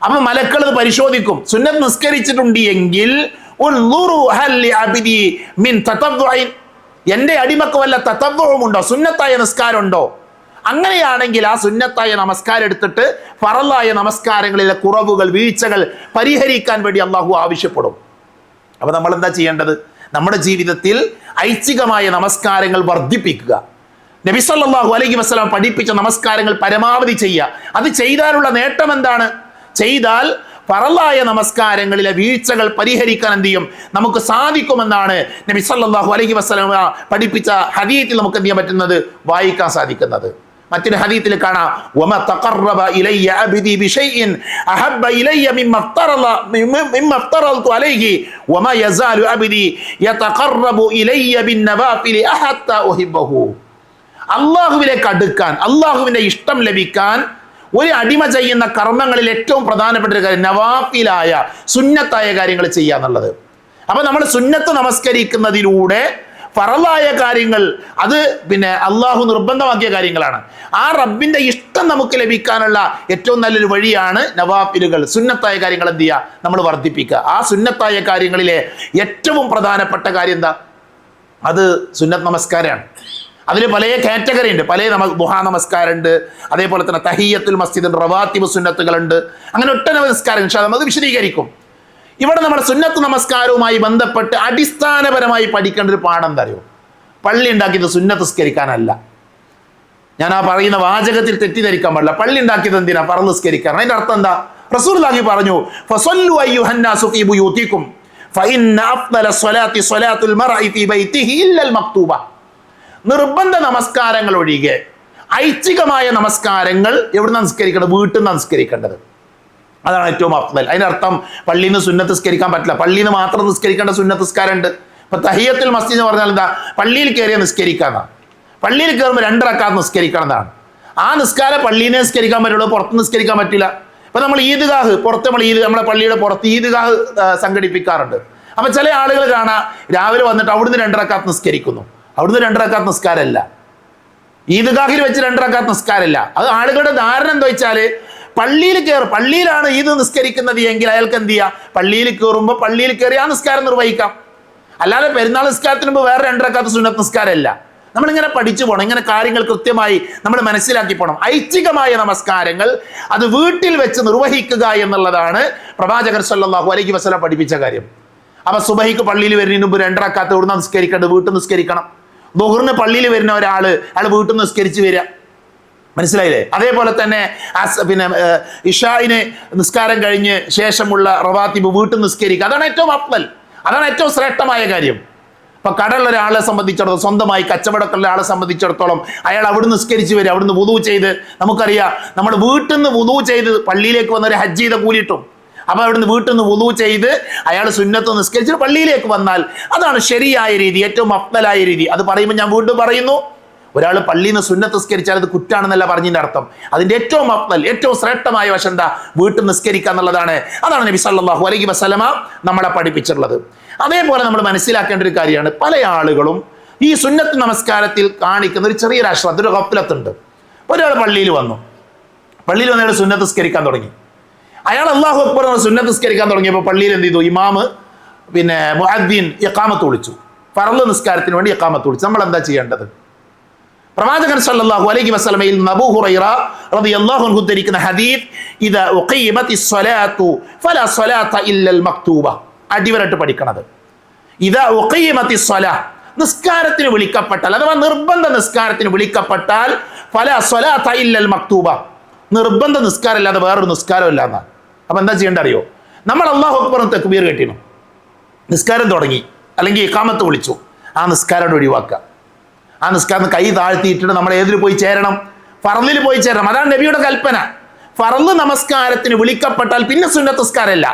അപ്പൊ മലക്കൾ ഇത് പരിശോധിക്കും. സുന്നത്ത് നിസ്കരിച്ചിട്ടുണ്ട് എങ്കിൽ എന്റെ അടിമക്ക് വല്ല തതവ്വുഉം ഉണ്ടോ, സുന്നത്തായ നിസ്കാരം ഉണ്ടോ? അങ്ങനെയാണെങ്കിൽ ആ സുന്നത്തായ നമസ്കാരം എടുത്തിട്ട് ഫറലായ നമസ്കാരങ്ങളിലെ കുറവുകൾ, വീഴ്ചകൾ പരിഹരിക്കാൻ വേണ്ടി അള്ളാഹു ആവശ്യപ്പെടും. അപ്പൊ നമ്മൾ എന്താ ചെയ്യേണ്ടത്? നമ്മുടെ ജീവിതത്തിൽ ഐച്ഛികമായ നമസ്കാരങ്ങൾ വർദ്ധിപ്പിക്കുക. നബി സല്ലല്ലാഹു അലൈഹി വസല്ലം പഠിപ്പിച്ച നമസ്കാരങ്ങൾ പരമാവധി ചെയ്യുക. അത് ചെയ്താലുള്ള നേട്ടം എന്താണ്? ചെയ്താൽ ഫറലായ നമസ്കാരങ്ങളിലെ വീഴ്ചകൾ പരിഹരിക്കാൻ എന്ത് ചെയ്യും? നമുക്ക് സാധിക്കുമെന്നാണ് നബി സല്ലല്ലാഹു അലൈഹി വസല്ലം പഠിപ്പിച്ച ഹദീസിൽ നമുക്ക് എന്ത് ചെയ്യാൻ പറ്റുന്നത്? വായിക്കാൻ സാധിക്കുന്നത്. മറ്റൊരു ഹദീസിൽ കാണാം, വമ തഖറബ ഇലയ്യ അബ്ദി ബിശൈഇൻ അഹബ്ബ ഇലയ്യ മിമ്മ അഫ്തറൽതു അലൈഹി വമ യസാലു അബ്ദി യതഖറബു ഇലയ്യ ബിന്നവാഫിലി അഹത്ത ഉഹിബ്ബഹു. അല്ലാഹുവിലേക്ക് അടുക്കാൻ, അല്ലാഹുവിന്റെ ഇഷ്ടം ലഭിക്കാൻ ഒരു അടിമ ചെയ്യുന്ന കർമ്മങ്ങളിൽ ഏറ്റവും പ്രധാനപ്പെട്ട ഒരു കാര്യം നവാഫിലായ സുന്നത്തായ കാര്യങ്ങൾ ചെയ്യുക എന്നുള്ളത്. അപ്പൊ നമ്മൾ സുന്നത്ത് നമസ്കരിക്കുന്നതിലൂടെ ഫറലായ കാര്യങ്ങൾ, അത് പിന്നെ അള്ളാഹു നിർബന്ധമാക്കിയ കാര്യങ്ങളാണ്. ആ റബ്ബിന്റെ ഇഷ്ടം നമുക്ക് ലഭിക്കാനുള്ള ഏറ്റവും നല്ലൊരു വഴിയാണ് നവാഫിലുകൾ, സുന്നത്തായ കാര്യങ്ങൾ എന്ത് ചെയ്യുക? നമ്മൾ വർദ്ധിപ്പിക്കുക. ആ സുന്നത്തായ കാര്യങ്ങളിലെ ഏറ്റവും പ്രധാനപ്പെട്ട കാര്യം എന്താ? അത് സുന്നത്ത് നമസ്കാരമാണ്. അതിൽ പല കാറ്റഗറി ഉണ്ട്. പല ദുഹാ നമസ്കാരം ഉണ്ട്, അതേപോലെ തന്നെ തഹിയ്യത്തുൽ മസ്ജിദ്, റവാത്തിബ് സുന്നത്തുകളുണ്ട്. അങ്ങനെ ഒട്ടനവധി നമസ്കാരം അത് വിശദീകരിക്കും. ഇവിടെ നമ്മുടെ സുന്നത്ത് നമസ്കാരവുമായി ബന്ധപ്പെട്ട് അടിസ്ഥാനപരമായി പഠിക്കേണ്ട ഒരു പാഠം എന്താ അറിയോ? പള്ളി ഉണ്ടാക്കിയത് സുന്നത്ത് നിസ്കരിക്കാനല്ല. ഞാൻ ആ പറയുന്ന വാചകത്തിൽ തെറ്റിദ്ധരിക്കാൻ പാടില്ല. പള്ളി ഉണ്ടാക്കിയത് എന്തിനാ? ഫർള് നിസ്കരിക്കാൻ. അതിന്റെ അർത്ഥം എന്താ? റസൂലുള്ളാഹി പറഞ്ഞു, ഫസല്ലു അയ്യുഹന്നാസു ഫീ ബുയൂതികും ഫഇന്ന അഫ്ദല സ്വലാത്തി സ്വലാത്തുൽ മർഇ ഫീ ബൈതിഹി ഇല്ലൽ മക്തൂബ. നിർബന്ധ നമസ്കാരങ്ങൾ ഒഴികെ ഐച്ഛികമായ നമസ്കാരങ്ങൾ എവിടെ നമസ്കരിക്കണം? വീട്ടിൽ നിന്ന് നമസ്കരിക്കേണ്ടത്. അതാണ് ഏറ്റവും അഫ്ദൽ. അതിന്റെ അർത്ഥം പള്ളിയിൽ നിന്ന് സുന്നത്ത് നിസ്കരിക്കാൻ പറ്റില്ല. പള്ളിയിൽ നിന്ന് മാത്രം നിസ്കരിക്കേണ്ട സുന്നത്ത് നിസ്കാരം ഉണ്ട്. ഇപ്പൊ തഹിയ്യത്തുൽ മസ്ജിദ് എന്ന് പറഞ്ഞാൽ എന്താ? പള്ളിയിൽ കയറിയ നിസ്കരിക്കാന്നാണ്. പള്ളിയിൽ കയറുമ്പോൾ 2 റക്അത്ത് നിസ്കരിക്കണം എന്നാണ്. ആ നിസ്കാരം പള്ളിയിൽ നിന്ന് നിസ്കരിക്കാൻ പറ്റുള്ളൂ, പുറത്ത് നിസ്കരിക്കാൻ പറ്റില്ല. ഇപ്പൊ നമ്മൾ ഈദ്ഗാഹ്, പുറത്ത് നമ്മൾ നമ്മളെ പള്ളിയുടെ പുറത്ത് ഈദ്ഗാഹ് സംഘടിപ്പിക്കാറുണ്ട്. അപ്പൊ ചില ആളുകൾ കാണാം, രാവിലെ വന്നിട്ട് അവിടുന്ന് 2 റക്അത്ത് നിസ്കരിക്കുന്നു. അവിടുന്ന് 2 റക്അത്ത് നിസ്കാരമല്ല. ഈദ്ഗാഹിൽ വെച്ച് 2 റക്അത്ത് നിസ്കാരമല്ല. അത് ആളുകളുടെ ധാരണ എന്താ വെച്ചാല്, പള്ളിയിൽ കയറും, പള്ളിയിലാണ് ഈദ് നിസ്കരിക്കുന്നത് എങ്കിൽ അയാൾക്ക് എന്ത് ചെയ്യാം? പള്ളിയിൽ കയറുമ്പോൾ പള്ളിയിൽ കയറി ആ നിസ്കാരം നിർവഹിക്കാം. അല്ലാതെ പെരുന്നാൾ നിസ്കാരത്തിന് മുമ്പ് വേറെ 2 റക്അത്ത് സുന്നത്ത് നിസ്കാരമല്ല. നമ്മളിങ്ങനെ പഠിച്ചു പോകണം. ഇങ്ങനെ കാര്യങ്ങൾ കൃത്യമായി നമ്മൾ മനസ്സിലാക്കി പോകണം. ഐച്ഛികമായ നമസ്കാരങ്ങൾ അത് വീട്ടിൽ വെച്ച് നിർവഹിക്കുക എന്നുള്ളതാണ് പ്രവാചകർ സല്ലല്ലാഹു അലൈഹി വസല്ലം പഠിപ്പിച്ച കാര്യം. അപ്പൊ സുബഹിക്ക് പള്ളിയിൽ വരുന്നതിന് മുമ്പ് 2 റക്അത്ത് ഇവിടുന്ന് നിസ്കരിക്കേണ്ടത് വീട്ടിൽ നിസ്കരിക്കണം. ദുഹറിന് പള്ളിയിൽ വരുന്ന ഒരാൾ വീട്ടിൽ നിസ്കരിച്ച് വരിക. മനസ്സിലായില്ലേ? അതേപോലെ തന്നെ പിന്നെ ഇഷായിന് നിസ്കാരം കഴിഞ്ഞ് ശേഷമുള്ള റവാത്തിബ് വീട്ടിൽ നിസ്കരിക്കുക. അതാണ് ഏറ്റവും അഫ്ദൽ, അതാണ് ഏറ്റവും ശ്രേഷ്ഠമായ കാര്യം. ഇപ്പൊ കടയുള്ള ഒരാളെ സംബന്ധിച്ചിടത്തോളം, സ്വന്തമായി കച്ചവടക്കുള്ള ആളെ സംബന്ധിച്ചിടത്തോളം, അയാൾ അവിടുന്ന് നിസ്കരിച്ച് വരിക, അവിടുന്ന് വുദൂ ചെയ്ത്, നമുക്കറിയാം നമ്മൾ വീട്ടിൽ നിന്ന് വുദൂ ചെയ്ത് പള്ളിയിലേക്ക് വന്നൊരു ഹജ്ജ് ചെയ്ത കൂലിട്ടും. അപ്പൊ അവിടുന്ന് വീട്ടിൽ നിന്ന് വുദൂ ചെയ്ത് അയാൾ സുന്നത്ത് നിസ്കരിച്ച് പള്ളിയിലേക്ക് വന്നാൽ അതാണ് ശരിയായ രീതി, ഏറ്റവും അഫ്ദലായ രീതി. അത് പറയുമ്പോൾ ഞാൻ വീണ്ടും പറയുന്നു, ഒരാൾ പള്ളിയിൽ നിന്ന് സുന്നത്ത് നിസ്കരിച്ചാൽ അത് കുറ്റാണെന്നല്ല പറഞ്ഞതിന്റെ അർത്ഥം. അതിന്റെ ഏറ്റവും അഫ്ദൽ, ഏറ്റവും ശ്രേഷ്ഠമായ വശം എന്താ? വീട്ടിൽ നിസ്കരിക്കുക എന്നുള്ളതാണ്. അതാണ് നബി സല്ലല്ലാഹു അലൈഹി വസല്ലമ നമ്മളെ പഠിപ്പിച്ചിട്ടുള്ളത്. അതേപോലെ നമ്മൾ മനസ്സിലാക്കേണ്ട ഒരു കാര്യമാണ്, പല ആളുകളും ഈ സുന്നത്ത് നമസ്കാരത്തിൽ കാണിക്കുന്ന ഒരു ചെറിയൊരു അശ്രദ്ധ, ഒരു ഗഫ്ലത്തുണ്ട്. ഒരാൾ പള്ളിയിൽ വന്നു, പള്ളിയിൽ വന്ന് അയാൾ സുന്നത്ത് നിസ്കരിക്കാൻ തുടങ്ങി. അയാൾ അല്ലാഹു അക്ബർ സുന്നത്ത് നിസ്കരിക്കാൻ തുടങ്ങിയപ്പോൾ പള്ളിയിൽ എന്ത് ചെയ്തു? ഇമാമ് പിന്നെ മുഅദ്ദിൻ ഇഖാമത്ത് വിളിച്ചു. ഫർള് നിസ്കാരത്തിന് വേണ്ടി ഇഖാമത്ത് വിളിച്ചു. നമ്മൾ എന്താ ചെയ്യേണ്ടത്? പ്രവാചകൻ സല്ലല്ലാഹു അലൈഹി വസല്ലമയിൽ അബൂ ഹുറൈറ റളിയല്ലാഹു അൻഹു ഉദ്ധരിക്കുന്ന ഹദീസ്, ഇദാ ഉഖീമത്തിസ് സ്വലാത്തു ഫലാ സ്വലാത്ത ഇല്ലൽ മക്തൂബ. അടിവരട്ട് പഠിക്കണത്. ഇദാ ഉഖീമത്തിസ് സ്വലാ, നിസ്കാരത്തിന് വിളിക്കപ്പെട്ടാൽ അഥവാ നിർബന്ധ നിസ്കാരത്തിന് വിളിക്കപ്പെട്ടാൽ ഫലാ സ്വലാത്ത ഇല്ലൽ മക്തൂബ, നിർബന്ധ നിസ്കാരം അല്ലാതെ വേറൊരു നിസ്കാരം ഇല്ല എന്നാണ്. അപ്പൊ എന്താ ചെയ്യേണ്ട അറിയോ? നമ്മൾ അല്ലാഹു അക്ബർ തക്ബീർ കേട്ടിനു, നിസ്കാരം തുടങ്ങി, അല്ലെങ്കിൽ ഇഖാമത്ത് വിളിച്ചു, ആ നിസ്കാരം ഒഴിവാക്കുക. ആ നിസ്കാരം കൈ താഴ്ത്തിയിട്ടിട്ട് നമ്മൾ ഏതിൽ പോയി ചേരണം? ഫർളിൽ പോയി ചേരണം. അതാണ് നബിയുടെ കൽപ്പന. ഫർള് നമസ്കാരത്തിന് വിളിക്കപ്പെട്ടാൽ പിന്നെ സുന്നത്ത് നിസ്കാരമല്ല.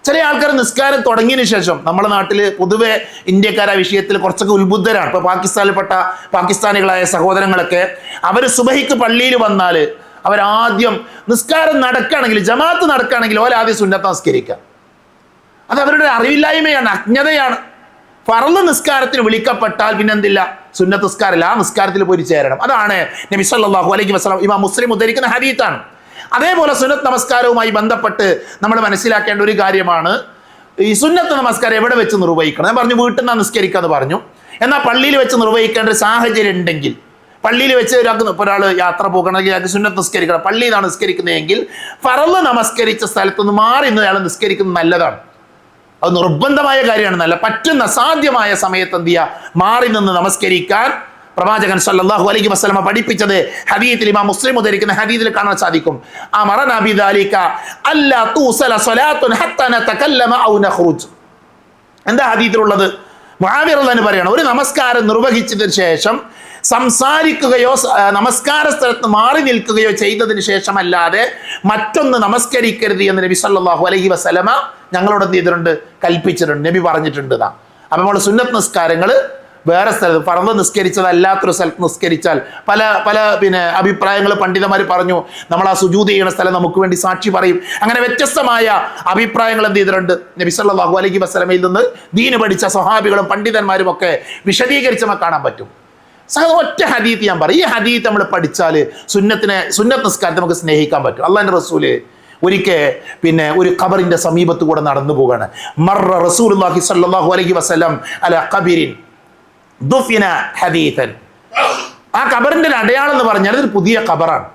ചില ആൾക്കാർ നിസ്കാരം തുടങ്ങിയതിന് ശേഷം, നമ്മുടെ നാട്ടിൽ പൊതുവെ ഇന്ത്യക്കാർ ആ വിഷയത്തിൽ കുറച്ചൊക്കെ ഉത്ബുദ്ധരാണ്. ഇപ്പൊ പാകിസ്ഥാനിൽപ്പെട്ട പാകിസ്ഥാനികളായ സഹോദരങ്ങളൊക്കെ അവർ സുബഹിക്ക് പള്ളിയിൽ വന്നാൽ അവരാദ്യം നിസ്കാരം നടക്കുകയാണെങ്കിൽ, ജമാഅത്ത് നടക്കുകയാണെങ്കിൽ ആദ്യം സുന്നത്ത് നമസ്കരിക്കുക. അത് അവരുടെ അറിവില്ലായ്മയാണ്, അജ്ഞതയാണ്. ഫർള് നിസ്കാരത്തിന് വിളിക്കപ്പെട്ടാൽ പിന്നെന്തില്ല, സുന്നത്ത് നിസ്കാരമില്ല, ആ നിസ്കാരത്തിൽ പോയി ചേരണം. അതാണ് നബി സല്ലല്ലാഹു അലൈഹി വസല്ലം ഇമാം മുസ്ലിം ഉദ്ധരിക്കുന്ന ഹദീത്താണ്. അതേപോലെ സുന്നത്ത് നമസ്കാരവുമായി ബന്ധപ്പെട്ട് നമ്മൾ മനസ്സിലാക്കേണ്ട ഒരു കാര്യമാണ്, ഈ സുന്നത്ത് നമസ്കാരം എവിടെ വെച്ച് നിർവഹിക്കണം. ഞാൻ പറഞ്ഞു വീട്ടിൽ നിന്ന് നിസ്കരിക്കാന്ന് പറഞ്ഞു. എന്നാൽ പള്ളിയിൽ വെച്ച് നിർവഹിക്കേണ്ട ഒരു സാഹചര്യം ഉണ്ടെങ്കിൽ, പള്ളിയിൽ വെച്ച് ഒരാൾ യാത്ര പോകണമെങ്കിൽ അത് സുന്നത്ത് നിസ്കരിക്കണം, പള്ളിയിൽ നിന്നാണ് നിസ്കരിക്കുന്നതെങ്കിൽ ഫർള് നമസ്കരിച്ച സ്ഥലത്തുനിന്ന് മാറി നിന്ന് അയാൾ നിസ്കരിക്കുന്നത് നല്ലതാണ്. അത് നിർബന്ധമായ കാര്യമാണ്, നല്ല പറ്റുന്ന സാധ്യമായ സമയത്ത് എന്ത് ചെയ്യുക, മാറി നിന്ന് നമസ്കരിക്കാൻ പ്രവാചകൻ സല്ലല്ലാഹു അലൈഹി വസല്ലമ പഠിപ്പിച്ചത് ഹദീത്തിൽ ഇമാം മുസ്ലിം ഉദ്ധരിക്കുന്ന ഹദീത്തിൽ കാണാൻ സാധിക്കും. അമറനാ ബിദാലിക അല്ലാ തുസല സ്വലാത്തുൻ ഹത്താ നതകല്ലമ ഔ നഖ്റുജ്. എന്താ ഹദീത്തിലുള്ളത്? മുആവിയ റളിയല്ലാഹു പറയാണ്, ഒരു നമസ്കാരം നിർവഹിച്ചതിന് ശേഷം സംസാരിക്കുകയോ നമസ്കാര സ്ഥലത്ത് മാറി നിൽക്കുകയോ ചെയ്തതിന് ശേഷം അല്ലാതെ മറ്റൊന്ന് നമസ്കരിക്കരുത് എന്ന് നബി സല്ലല്ലാഹു അലൈഹി വസല്ലമ ഞങ്ങളോട് എന്ത് ചെയ്തിട്ടുണ്ട്, കൽപ്പിച്ചിട്ടുണ്ട്, നബി പറഞ്ഞിട്ടുണ്ട്. അപ്പൊ നമ്മൾ സുന്നത്ത് നിസ്കാരങ്ങൾ വേറെ സ്ഥലത്ത്, ഫർള് നിസ്കരിച്ചതല്ലാത്തൊരു സ്ഥലത്ത് നിസ്കരിച്ചാൽ പല പല അഭിപ്രായങ്ങൾ പണ്ഡിതന്മാർ പറഞ്ഞു. നമ്മൾ ആ സുജൂദ് ചെയ്യുന്ന സ്ഥലം നമുക്ക് വേണ്ടി സാക്ഷി പറയും. അങ്ങനെ വ്യത്യസ്തമായ അഭിപ്രായങ്ങൾ എന്ത് ചെയ്തിട്ടുണ്ട്, നബി സല്ലല്ലാഹു അലൈഹി വസല്ലമയിൽ നിന്ന് ദീന് പഠിച്ച സ്വഹാബികളും പണ്ഡിതന്മാരും ഒക്കെ വിശദീകരിച്ച് നമുക്ക് കാണാൻ പറ്റും. ഒറ്റ ഹദീത്ത് ഞാൻ പറയും, ഈ ഹദീത്ത് നമ്മൾ പഠിച്ചാൽ സുന്നത്ത് നിസ്കാരത്തെ നമുക്ക് സ്നേഹിക്കാൻ പറ്റും. അള്ളാഹുവിന്റെ റസൂല് ഒരിക്കൽ ഒരു ഖബറിന്റെ സമീപത്ത് കൂടെ നടന്നു പോവുകയാണ്. മർറ റസൂലുള്ളാഹി സ്വല്ലല്ലാഹു അലൈഹി വസല്ലം അലാ ഖബറിൻ ദുഫിന ഹദീഥൻ. ആ ഖബറിന്റെ അടയാളം എന്ന് പറഞ്ഞാൽ അതൊരു പുതിയ ഖബറാണ്.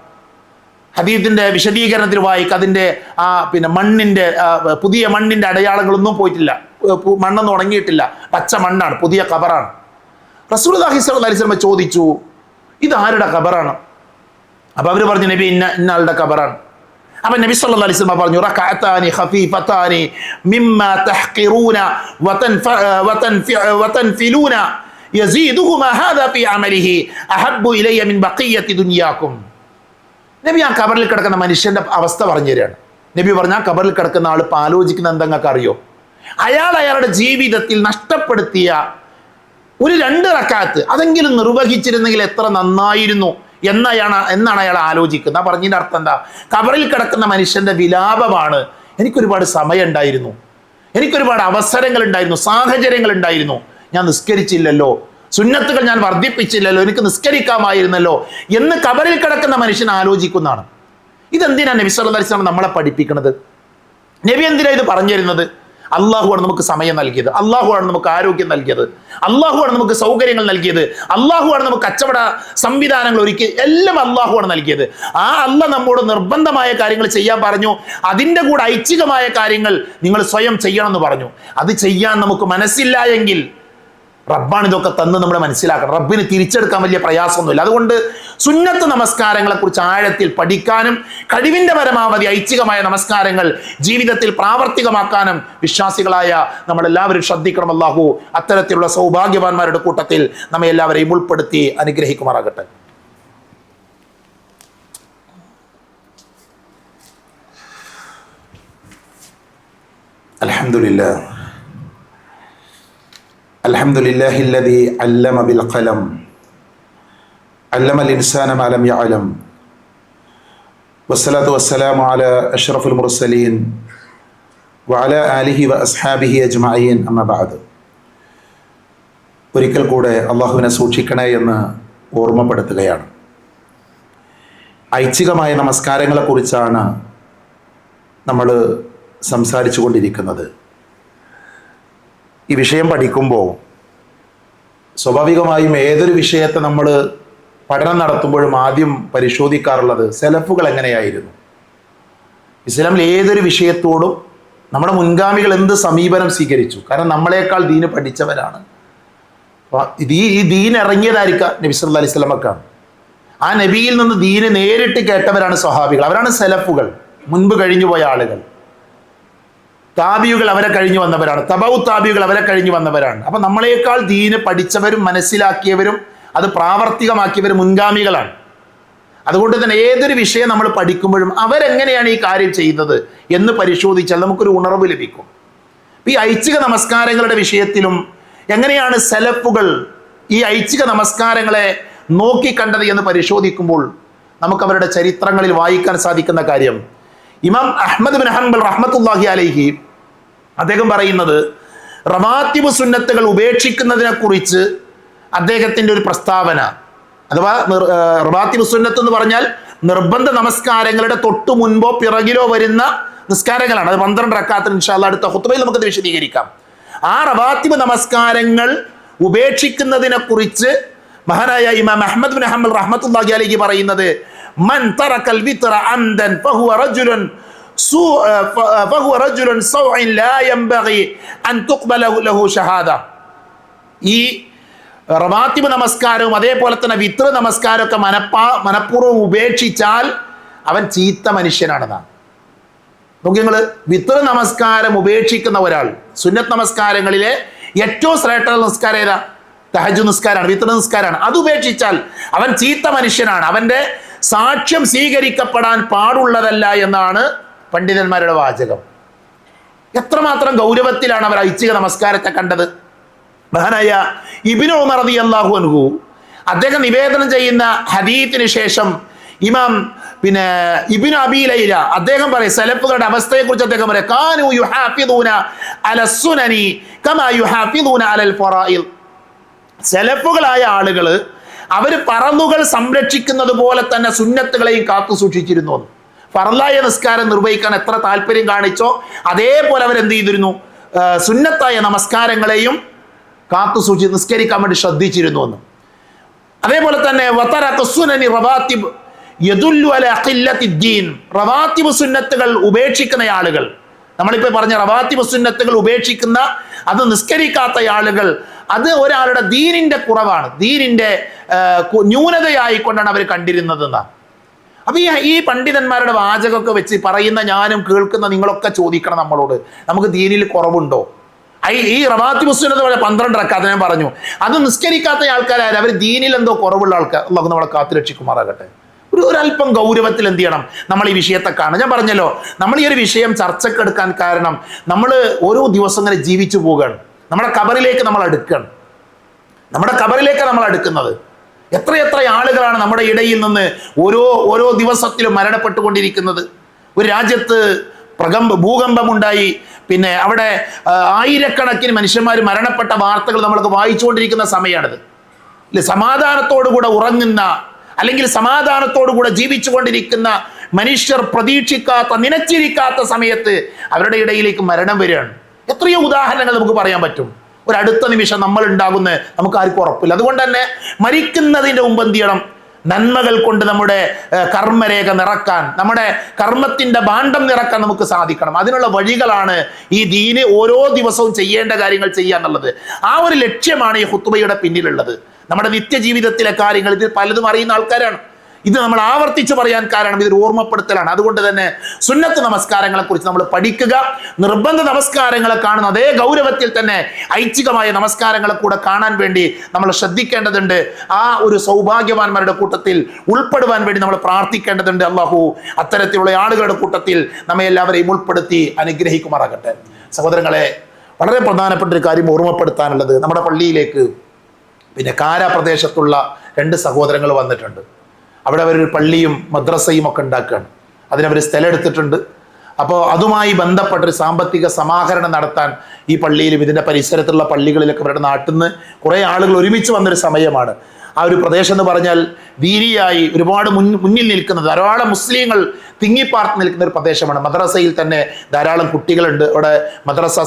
ഹദീത്തിന്റെ വിശദീകരണത്തിൽ വായിക്കുക, അതിന്റെ മണ്ണിന്റെ പുതിയ മണ്ണിന്റെ അടയാളങ്ങളൊന്നും പോയിട്ടില്ല, മണ്ണൊന്നും ഉണങ്ങിയിട്ടില്ല, പച്ച മണ്ണാണ്, പുതിയ ഖബറാണ്. റസൂലുള്ളാഹി സ്വല്ലല്ലാഹു അലൈഹി വസല്ലം ചോദിച്ചു, ഇത് ആരുടെ ഖബറാണ്? അപ്പൊ അവര് പറഞ്ഞു, നബി ഇന്ന ആളുടെ ഖബറാണ്. അപ്പൊ നബി സല്ലല്ലാഹു അലൈഹി വസല്ലം പറഞ്ഞു, റകഅതാനി ഖഫീഫതാനി മിമ്മാ തഹ്ഖിറൂന വതൻഫിലൂന യസീദുഹുമാ ഹാദാ ഫീ അമലിഹി അഹബ്ബു ഇലയ്യ മിൻ ബഖിയ്യതി ദുനിയാകും. നബി ആ ഖബറിൽ കിടക്കുന്ന മനുഷ്യന്റെ അവസ്ഥ പറഞ്ഞു തരികയാണ്. നബി പറഞ്ഞു, ആ ഖബറിൽ കിടക്കുന്ന ആൾ ആലോചിക്കുന്ന എന്തെങ്ങൾക്ക് അറിയോ? അയാളുടെ ജീവിതത്തിൽ നഷ്ടപ്പെടുത്തിയ ഒരു 2 റക്അത്ത് അതെങ്കിലും നിർവഹിച്ചിരുന്നെങ്കിൽ എത്ര നന്നായിരുന്നു എന്നാണ് അയാൾ ആലോചിക്കുന്നത്. ആ പറഞ്ഞതിന്റെ അർത്ഥം എന്താ? ഖബറിൽ കിടക്കുന്ന മനുഷ്യന്റെ വിലാപമാണ്, എനിക്കൊരുപാട് സമയം ഉണ്ടായിരുന്നു, എനിക്കൊരുപാട് അവസരങ്ങൾ ഉണ്ടായിരുന്നു, സാഹചര്യങ്ങൾ ഉണ്ടായിരുന്നു, ഞാൻ നിസ്കരിച്ചില്ലല്ലോ, സുന്നത്തുകൾ ഞാൻ വർദ്ധിപ്പിച്ചില്ലല്ലോ, എനിക്ക് നിസ്കരിക്കാമായിരുന്നല്ലോ എന്ന് ഖബറിൽ കിടക്കുന്ന മനുഷ്യൻ ആലോചിക്കുന്നതാണ്. ഇതെന്തിനാണ് നബി സല്ലല്ലാഹു അലൈഹി വസല്ലം നമ്മളെ പഠിപ്പിക്കുന്നത്? നബി എന്തിനാ ഇത് പറഞ്ഞു തരുന്നത്? അള്ളാഹുവാണ് നമുക്ക് സമയം നൽകിയത്, അള്ളാഹുവാണ് നമുക്ക് ആരോഗ്യം നൽകിയത്, അള്ളാഹുവാണ് നമുക്ക് സൗകര്യങ്ങൾ നൽകിയത്, അള്ളാഹുവാണ് നമുക്ക് കച്ചവട സംവിധാനങ്ങൾ ഒരുക്കി, എല്ലാം അള്ളാഹുവാണ് നൽകിയത്. ആ അള്ളാഹ് നമ്മോട് നിർബന്ധമായ കാര്യങ്ങൾ ചെയ്യാൻ പറഞ്ഞു, അതിൻ്റെ കൂടെ ഐച്ഛികമായ കാര്യങ്ങൾ നിങ്ങൾ സ്വയം ചെയ്യണമെന്ന് പറഞ്ഞു. അത് ചെയ്യാൻ നമുക്ക് മനസ്സില്ല എങ്കിൽ റബ്ബാണ് ഇതൊക്കെ തന്ന് നമ്മൾ മനസ്സിലാക്കണം. റബ്ബിന് തിരിച്ചെടുക്കാൻ വലിയ പ്രയാസമൊന്നുമില്ല. അതുകൊണ്ട് സുന്നത്ത് നമസ്കാരങ്ങളെ കുറിച്ച് ആഴത്തിൽ പഠിക്കാനും കഴിവിൻ്റെ പരമാവധി ഐച്ഛികമായ നമസ്കാരങ്ങൾ ജീവിതത്തിൽ പ്രാവർത്തികമാക്കാനും വിശ്വാസികളായ നമ്മളെല്ലാവരും ശ്രദ്ധിക്കണം. അല്ലാഹു അത്തരത്തിലുള്ള സൗഭാഗ്യവാന്മാരുടെ കൂട്ടത്തിൽ നമ്മെ എല്ലാവരെയും ഉൾപ്പെടുത്തി അനുഗ്രഹിക്കുമാറാകട്ടെ. അൽഹംദുലില്ലാഹ് അൽഹംദുലില്ലാഹില്ലദീ അല്ലമ ബിൽ ഖലം അല്ലമൽ ഇൻസാന മാ ലം യഅലം വസ്സലാത്തു വസ്സലാമു അലാ അഷ്റഫുൽ മുർസലീൻ വഅലാ ആലിഹി വഅസ്ഹാബിഹി അജ്മഈൻ അമ്മാ ബഅദ്. ഒരിക്കൽ കൂടെ അള്ളാഹുവിനെ സൂക്ഷിക്കണേ എന്ന് ഓർമ്മപ്പെടുത്തുകയാണ്. ഐച്ഛികമായ നമസ്കാരങ്ങളെക്കുറിച്ചാണ് നമ്മൾ സംസാരിച്ചു കൊണ്ടിരിക്കുന്നത്. ഈ വിഷയം പഠിക്കുമ്പോൾ സ്വാഭാവികമായും ഏതൊരു വിഷയത്തെ നമ്മൾ പഠനം നടത്തുമ്പോഴും ആദ്യം പരിശോധിക്കാറുള്ളത് സെലഫുകൾ എങ്ങനെയായിരുന്നു. ഇസ്ലാമിൽ ഏതൊരു വിഷയത്തോടും നമ്മുടെ മുൻഗാമികൾ എന്ത് സമീപനം സ്വീകരിച്ചു? കാരണം നമ്മളെക്കാൾ ദീന് പഠിച്ചവരാണ്. ഈ ദീൻ ഇറങ്ങിയതായിരിക്കാം നബി സല്ലല്ലാഹു അലൈഹി വസല്ലമക്കാണ്. ആ നബിയിൽ നിന്ന് ദീന് നേരിട്ട് കേട്ടവരാണ് സ്വഹാബികൾ, അവരാണ് സെലഫുകൾ, മുൻപ് കഴിഞ്ഞുപോയ ആളുകൾ. താബിയുകൾ അവരെ കഴിഞ്ഞു വന്നവരാണ്, തബൗ താബിയുകൾ അവരെ കഴിഞ്ഞു വന്നവരാണ്. അപ്പം നമ്മളെക്കാൾ ദീന് പഠിച്ചവരും മനസ്സിലാക്കിയവരും അത് പ്രാവർത്തികമാക്കിയവരും മുൻഗാമികളാണ്. അതുകൊണ്ട് തന്നെ ഏതൊരു വിഷയം നമ്മൾ പഠിക്കുമ്പോഴും അവരെങ്ങനെയാണ് ഈ കാര്യം ചെയ്യുന്നത് എന്ന് പരിശോധിച്ചാൽ നമുക്കൊരു ഉണർവ് ലഭിക്കും. ഈ ഐച്ഛിക നമസ്കാരങ്ങളുടെ വിഷയത്തിലും എങ്ങനെയാണ് സലഫുകൾ ഈ ഐച്ഛിക നമസ്കാരങ്ങളെ നോക്കിക്കണ്ടത് എന്ന് പരിശോധിക്കുമ്പോൾ നമുക്ക് അവരുടെ ചരിത്രങ്ങളിൽ വായിക്കാൻ സാധിക്കുന്ന കാര്യം. ഇമാം അഹ്മദ് ബിൻ ഹംബൽ റഹ്മത്തുള്ളാഹി അലൈഹി അദ്ദേഹം പറയുന്നത്, റവാത്തിബ് സുന്നത്തുകൾ ഉപേക്ഷിക്കുന്നതിനെ കുറിച്ച് അദ്ദേഹത്തിൻ്റെ ഒരു പ്രസ്താവന, അഥവാ റവാത്തിബ് സുന്നത്ത് എന്ന് പറഞ്ഞാൽ നിർബന്ധ നമസ്കാരങ്ങളുടെ തൊട്ടു മുൻപോ പിറകിലോ വരുന്ന നിസ്കാരങ്ങളാണ്. അത് 12 റക്അത്ത് ഇൻഷാ അല്ലാഹ് അടുത്ത ഖുത്ബയിൽ നമുക്കത് വിശദീകരിക്കാം. ആ റവാത്തിബ് നമസ്കാരങ്ങൾ ഉപേക്ഷിക്കുന്നതിനെ കുറിച്ച് മഹാനായ ഇമാം അഹ്മദ് ബിൻ ഹംബൽ റഹ്മത്തുള്ളാഹി അലൈഹി പറയുന്നത്, മൻ തറക്കൽ വിത്ര അംദൻ ഫഹുവ റജുലുൻ സൗഇൻ ലാ യംബഗി അൻ തുഖ്ബല ലഹു ഷഹാദ. ഈ റവാത്തിബ് നമസ്കാരവും അതേപോലെ തന്നെ വിത്ര നമസ്കാരമൊക്കെ മനഃപൂർവ്വം ഉപേക്ഷിച്ചാൽ അവൻ ചീത്ത മനുഷ്യനാണെന്നാണ്. നോക്കി നിങ്ങൾ, വിത്ര നമസ്കാരം ഉപേക്ഷിക്കുന്ന ഒരാൾ, സുന്നത്ത് നമസ്കാരങ്ങളിലെ ഏറ്റവും ശ്രേഷ്ഠ നിസ്കാരം ഏതാ? തഹജ്ജുദ് നിസ്കാരമാണ്, വിത്ര നിസ്കാരമാണ്. അത് ഉപേക്ഷിച്ചാൽ അവൻ ചീത്ത മനുഷ്യനാണ്, അവന്റെ സാക്ഷ്യം സ്വീകരിക്കപ്പെടാൻ പാടുള്ളതല്ല എന്നാണ് പണ്ഡിതന്മാരുടെ വാചകം. എത്രമാത്രം ഗൗരവത്തിലാണ് അവർ ഐച്ഛിക നമസ്കാരത്തെ കണ്ടത്. മഹാനായ ഇബ്നു ഉമർ റളിയല്ലാഹു അൻഹു അദ്ദേഹം നിവേദനം ചെയ്യുന്ന ഹദീസിന് ശേഷം ഇമാം ഇബ്നു അബീ ലൈല അദ്ദേഹം പറയും, സലഫുകളുടെ അവസ്ഥയെ കുറിച്ച് അദ്ദേഹം പറയും, കാനു യുഹാഫിദൂന അല സുനനി കമാ യുഹാഫിദൂന അലൽ ഫറായിദ്. സലഫുകളായ ആളുകൾ അവർ ഫറളുകൾ സംരക്ഷിക്കുന്നത് പോലെ തന്നെ സുന്നത്തുകളെയും കാത്തു സൂക്ഷിച്ചിരുന്നു. ഫറലായ നിസ്കാരം നിർവഹിക്കാൻ എത്ര താല്പര്യം കാണിച്ചോ അതേപോലെ അവരെന്ത് ചെയ്തിരുന്നു? സുന്നത്തായ നമസ്കാരങ്ങളെയും കാത്തു സൂക്ഷിച്ച് നിസ്കരിക്കാൻ വേണ്ടി ശ്രദ്ധിച്ചിരുന്നു എന്ന്. അതേപോലെ തന്നെ റവാത്തിബ് സുന്നത്തുകൾ ഉപേക്ഷിക്കുന്ന ആളുകൾ, നമ്മളിപ്പോൾ പറഞ്ഞ റവാത്തിബ് സുന്നത്തുകൾ ഉപേക്ഷിക്കുന്ന, അത് നിസ്കരിക്കാത്ത ആളുകൾ, അത് ഒരാളുടെ ദീനിന്റെ കുറവാണ്, ദീനിന്റെ ന്യൂനതയായിക്കൊണ്ടാണ് അവർ കണ്ടിരുന്നത് എന്നാണ്. അപ്പൊ ഈ പണ്ഡിതന്മാരുടെ വാചകമൊക്കെ വെച്ച് പറയുന്ന ഞാനും കേൾക്കുന്ന നിങ്ങളൊക്കെ ചോദിക്കണം നമ്മളോട്, നമുക്ക് ദീനിൽ കുറവുണ്ടോ? ഈ റവാത്തിബ് സുന്നത്ത് പോലെ 12 റക്അത്ത് ഞാൻ പറഞ്ഞു, അത് നിസ്കരിക്കാത്ത ആൾക്കാരായാലും അവർ ദീനിൽ എന്തോ കുറവുള്ള ആൾക്കാർ. അല്ലാഹു നമ്മളെ കാത്തുരക്ഷിക്കുമാറാകട്ടെ. ഒരല്പം ഗൗരവത്തിൽ എന്ത് ചെയ്യണം നമ്മൾ ഈ വിഷയത്തെ കാണും. ഞാൻ പറഞ്ഞല്ലോ, നമ്മൾ ഈ ഒരു വിഷയം ചർച്ചക്കെടുക്കാൻ കാരണം നമ്മൾ ഓരോ ദിവസം ഇങ്ങനെ ജീവിച്ചു പോവുകയാണ്. നമ്മുടെ ഖബറിലേക്ക് നമ്മൾ അടുക്കുകയാണ്. നമ്മുടെ ഖബറിലേക്കാണ് നമ്മൾ അടുക്കുന്നത്. എത്രയെത്ര ആളുകളാണ് നമ്മുടെ ഇടയിൽ നിന്ന് ഓരോ ദിവസത്തിലും മരണപ്പെട്ടുകൊണ്ടിരിക്കുന്നത്. ഒരു രാജ്യത്ത് ഭൂകമ്പമുണ്ടായി, അവിടെ ആയിരക്കണക്കിന് മനുഷ്യന്മാർ മരണപ്പെട്ട വാർത്തകൾ നമ്മൾക്ക് വായിച്ചുകൊണ്ടിരിക്കുന്ന സമയമാണിത്. സമാധാനത്തോടുകൂടെ ഉറങ്ങുന്ന, അല്ലെങ്കിൽ സമാധാനത്തോടുകൂടെ ജീവിച്ചുകൊണ്ടിരിക്കുന്ന മനുഷ്യർ പ്രതീക്ഷിക്കാത്ത, നനച്ചിരിക്കാത്ത സമയത്ത് അവരുടെ ഇടയിലേക്ക് മരണം വരികയാണ്. എത്രയോ ഉദാഹരണങ്ങൾ നമുക്ക് പറയാൻ പറ്റും. ഒരടുത്ത നിമിഷം നമ്മൾ ഉണ്ടാകുന്ന നമുക്ക് ആർക്കും ഉറപ്പില്ല. അതുകൊണ്ട് തന്നെ മരിക്കുന്നതിൻ്റെ മുമ്പ് എന്ത് ചെയ്യണം? നന്മകൾ കൊണ്ട് നമ്മുടെ കർമ്മരേഖ നിറക്കാൻ, നമ്മുടെ കർമ്മത്തിന്റെ ഭാണ്ഡം നിറക്കാൻ നമുക്ക് സാധിക്കണം. അതിനുള്ള വഴികളാണ് ഈ ദീന് ഓരോ ദിവസവും ചെയ്യേണ്ട കാര്യങ്ങൾ ചെയ്യാന്നുള്ളത്. ആ ഒരു ലക്ഷ്യമാണ് ഈ ഖുത്ബയുടെ പിന്നിലുള്ളത്. നമ്മുടെ നിത്യജീവിതത്തിലെ കാര്യങ്ങൾ ഇതിൽ പലതും അറിയുന്ന ആൾക്കാരാണ്. ഇത് നമ്മൾ ആവർത്തിച്ചു പറയാൻ കാരണം ഇതൊരു ഓർമ്മപ്പെടുത്തലാണ്. അതുകൊണ്ട് തന്നെ സുന്നത്ത് നമസ്കാരങ്ങളെ കുറിച്ച് നമ്മൾ പഠിക്കുക. നിർബന്ധ നമസ്കാരങ്ങളെ കാണുന്ന അതേ ഗൗരവത്തിൽ തന്നെ ഐച്ഛികമായ നമസ്കാരങ്ങളെ കൂടെ കാണാൻ വേണ്ടി നമ്മൾ ശ്രദ്ധിക്കേണ്ടതുണ്ട്. ആ ഒരു സൗഭാഗ്യവാന്മാരുടെ കൂട്ടത്തിൽ ഉൾപ്പെടുവാൻ വേണ്ടി നമ്മൾ പ്രാർത്ഥിക്കേണ്ടതുണ്ട്. അല്ലാഹു അത്തരത്തിലുള്ള ആളുകളുടെ കൂട്ടത്തിൽ നമ്മെ എല്ലാവരെയും ഉൾപ്പെടുത്തി അനുഗ്രഹിക്കുമാറാകട്ടെ. സഹോദരങ്ങളെ, വളരെ പ്രധാനപ്പെട്ട ഒരു കാര്യം ഓർമ്മപ്പെടുത്താനുള്ളത്, നമ്മുടെ പള്ളിയിലേക്ക് കാര പ്രദേശത്തുള്ള 2 സഹോദരങ്ങൾ വന്നിട്ടുണ്ട്. അവിടെ അവരൊരു പള്ളിയും മദ്രസയും ഒക്കെ ഉണ്ടാക്കുകയാണ്. അതിനവർ സ്ഥലം എടുത്തിട്ടുണ്ട്. അപ്പോൾ അതുമായി ബന്ധപ്പെട്ടൊരു സാമ്പത്തിക സമാഹരണം നടത്താൻ ഈ പള്ളിയിലും ഇതിൻ്റെ പരിസരത്തുള്ള പള്ളികളിലൊക്കെ അവരുടെ നാട്ടിൽ നിന്ന് കുറേ ആളുകൾ ഒരുമിച്ച് വന്നൊരു സമയമാണ്. ആ ഒരു പ്രദേശം എന്ന് പറഞ്ഞാൽ ദീനിയായി ഒരുപാട് മുന്നിൽ നിൽക്കുന്നത്, ധാരാളം മുസ്ലിങ്ങൾ തിങ്ങിപ്പാർത്ത് നിൽക്കുന്ന ഒരു പ്രദേശമാണ്. മദ്രസയിൽ തന്നെ ധാരാളം കുട്ടികളുണ്ട്. അവിടെ മദ്രസ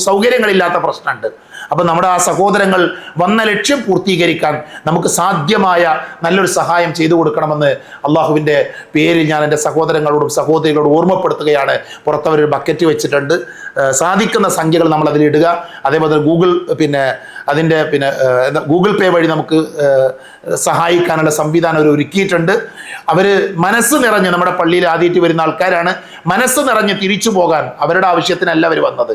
സൗകര്യങ്ങളില്ലാത്ത പ്രശ്നമുണ്ട്. അപ്പം നമ്മുടെ ആ സഹോദരങ്ങൾ വന്ന ലക്ഷ്യം പൂർത്തീകരിക്കാൻ നമുക്ക് സാധ്യമായ നല്ലൊരു സഹായം ചെയ്തു കൊടുക്കണമെന്ന് അള്ളാഹുവിൻ്റെ പേരിൽ ഞാൻ എൻ്റെ സഹോദരങ്ങളോടും സഹോദരികളോടും ഓർമ്മപ്പെടുത്തുകയാണ്. പുറത്തവരൊരു ബക്കറ്റ് വെച്ചിട്ടുണ്ട്. സാധിക്കുന്ന സംഖ്യകൾ നമ്മൾ അതിലിടുക. അതേപോലെ അതിൻ്റെ ഗൂഗിൾ പേ വഴി നമുക്ക് സഹായിക്കാനുള്ള സംവിധാനം അവർ ഒരുക്കിയിട്ടുണ്ട്. അവർ മനസ്സ് നിറഞ്ഞ്, നമ്മുടെ പള്ളിയിൽ ആദ്യമായിട്ട് വരുന്ന ആൾക്കാരാണ്, മനസ്സ് നിറഞ്ഞ് തിരിച്ചു പോകാൻ, അവരുടെ ആവശ്യത്തിനല്ല അവർ വന്നത്.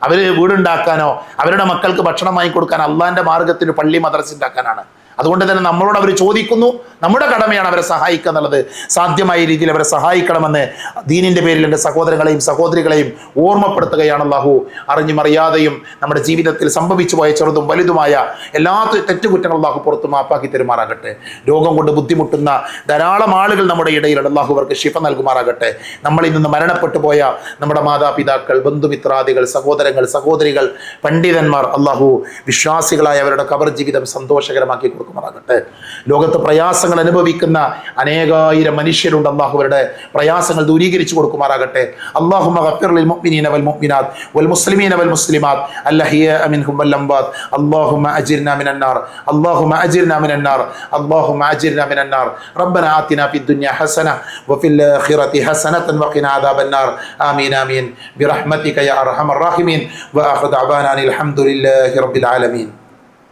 അവർ വീടുണ്ടാക്കാനോ അവരുടെ മക്കൾക്ക് ഭക്ഷണം വാങ്ങിക്കൊടുക്കാൻ, അള്ളാഹിൻ്റെ മാർഗത്തിന് പള്ളി മദ്രസ ഉണ്ടാക്കാനാണ്. അതുകൊണ്ട് തന്നെ നമ്മളോട് അവർ ചോദിക്കുന്നു, നമ്മുടെ കടമയാണ് അവരെ സഹായിക്കുക എന്നുള്ളത്. സാധ്യമായ രീതിയിൽ അവരെ സഹായിക്കണമെന്ന് ദീനിൻ്റെ പേരിൽ എൻ്റെ സഹോദരങ്ങളെയും സഹോദരികളെയും ഓർമ്മപ്പെടുത്തുകയാണ് അല്ലാഹു. അറിഞ്ഞും അറിയാതെയും നമ്മുടെ ജീവിതത്തിൽ സംഭവിച്ചു പോയ ചെറുതും വലുതുമായ എല്ലാ തെറ്റുകുറ്റങ്ങളും അല്ലാഹു പുറത്തു മാപ്പാക്കി തരുമാറാകട്ടെ. രോഗം കൊണ്ട് ബുദ്ധിമുട്ടുന്ന ധാരാളം ആളുകൾ നമ്മുടെ ഇടയിലുണ്ട്. അല്ലാഹു അവർക്ക് ശിഫ നൽകുമാറാകട്ടെ. നമ്മളിൽ നിന്ന് മരണപ്പെട്ടു പോയ നമ്മുടെ മാതാപിതാക്കൾ, ബന്ധുമിത്രാദികൾ, സഹോദരങ്ങൾ, സഹോദരികൾ, പണ്ഡിതന്മാർ, അല്ലാഹു വിശ്വാസികളായ അവരുടെ ഖബർ ജീവിതം സന്തോഷകരമാക്കി കൊടുക്കുമാറാകട്ടെ. ലോകത്ത് പ്രയാസങ്ങൾ അനുഭവിക്കുന്ന അനേകായിരം മനുഷ്യരുണ്ട്. അല്ലാഹു അവരുടെ പ്രയാസങ്ങൾ ദൂരീകരിച്ചു കൊടുക്കുമാറാകട്ടെ. അല്ലാഹുമ്മ ഗഫിർ ലിൽ മുഅ്മിനീന വൽ മുഅ്മിനാത്ത് വൽ മുസ്ലിമീന വൽ മുസ്ലിമാത്ത് അൽഹയ്യാ മിൻഹും വൽ അംവാത്ത്. അല്ലാഹുമ്മ അജിർനാ മിനൻ നാർ, അല്ലാഹുമ്മ അജിർനാ മിനൻ നാർ, അല്ലാഹുമ്മ അജിർനാ മിനൻ നാർ. റബ്ബനാ ആതിനാ ഫിദ് ദുനിയ ഹസന വഫിൽ ആഖിറതി ഹസനതൻ വഖിനാ അദാബൻ നാർ. ആമീൻ ആമീൻ ബിറഹ്മതിക യാ അർഹമർ റഹീമീൻ. വആഖിറു ദഅവാനാ അൽഹംദുലില്ലാഹി റബ്ബിൽ ആലമീൻ.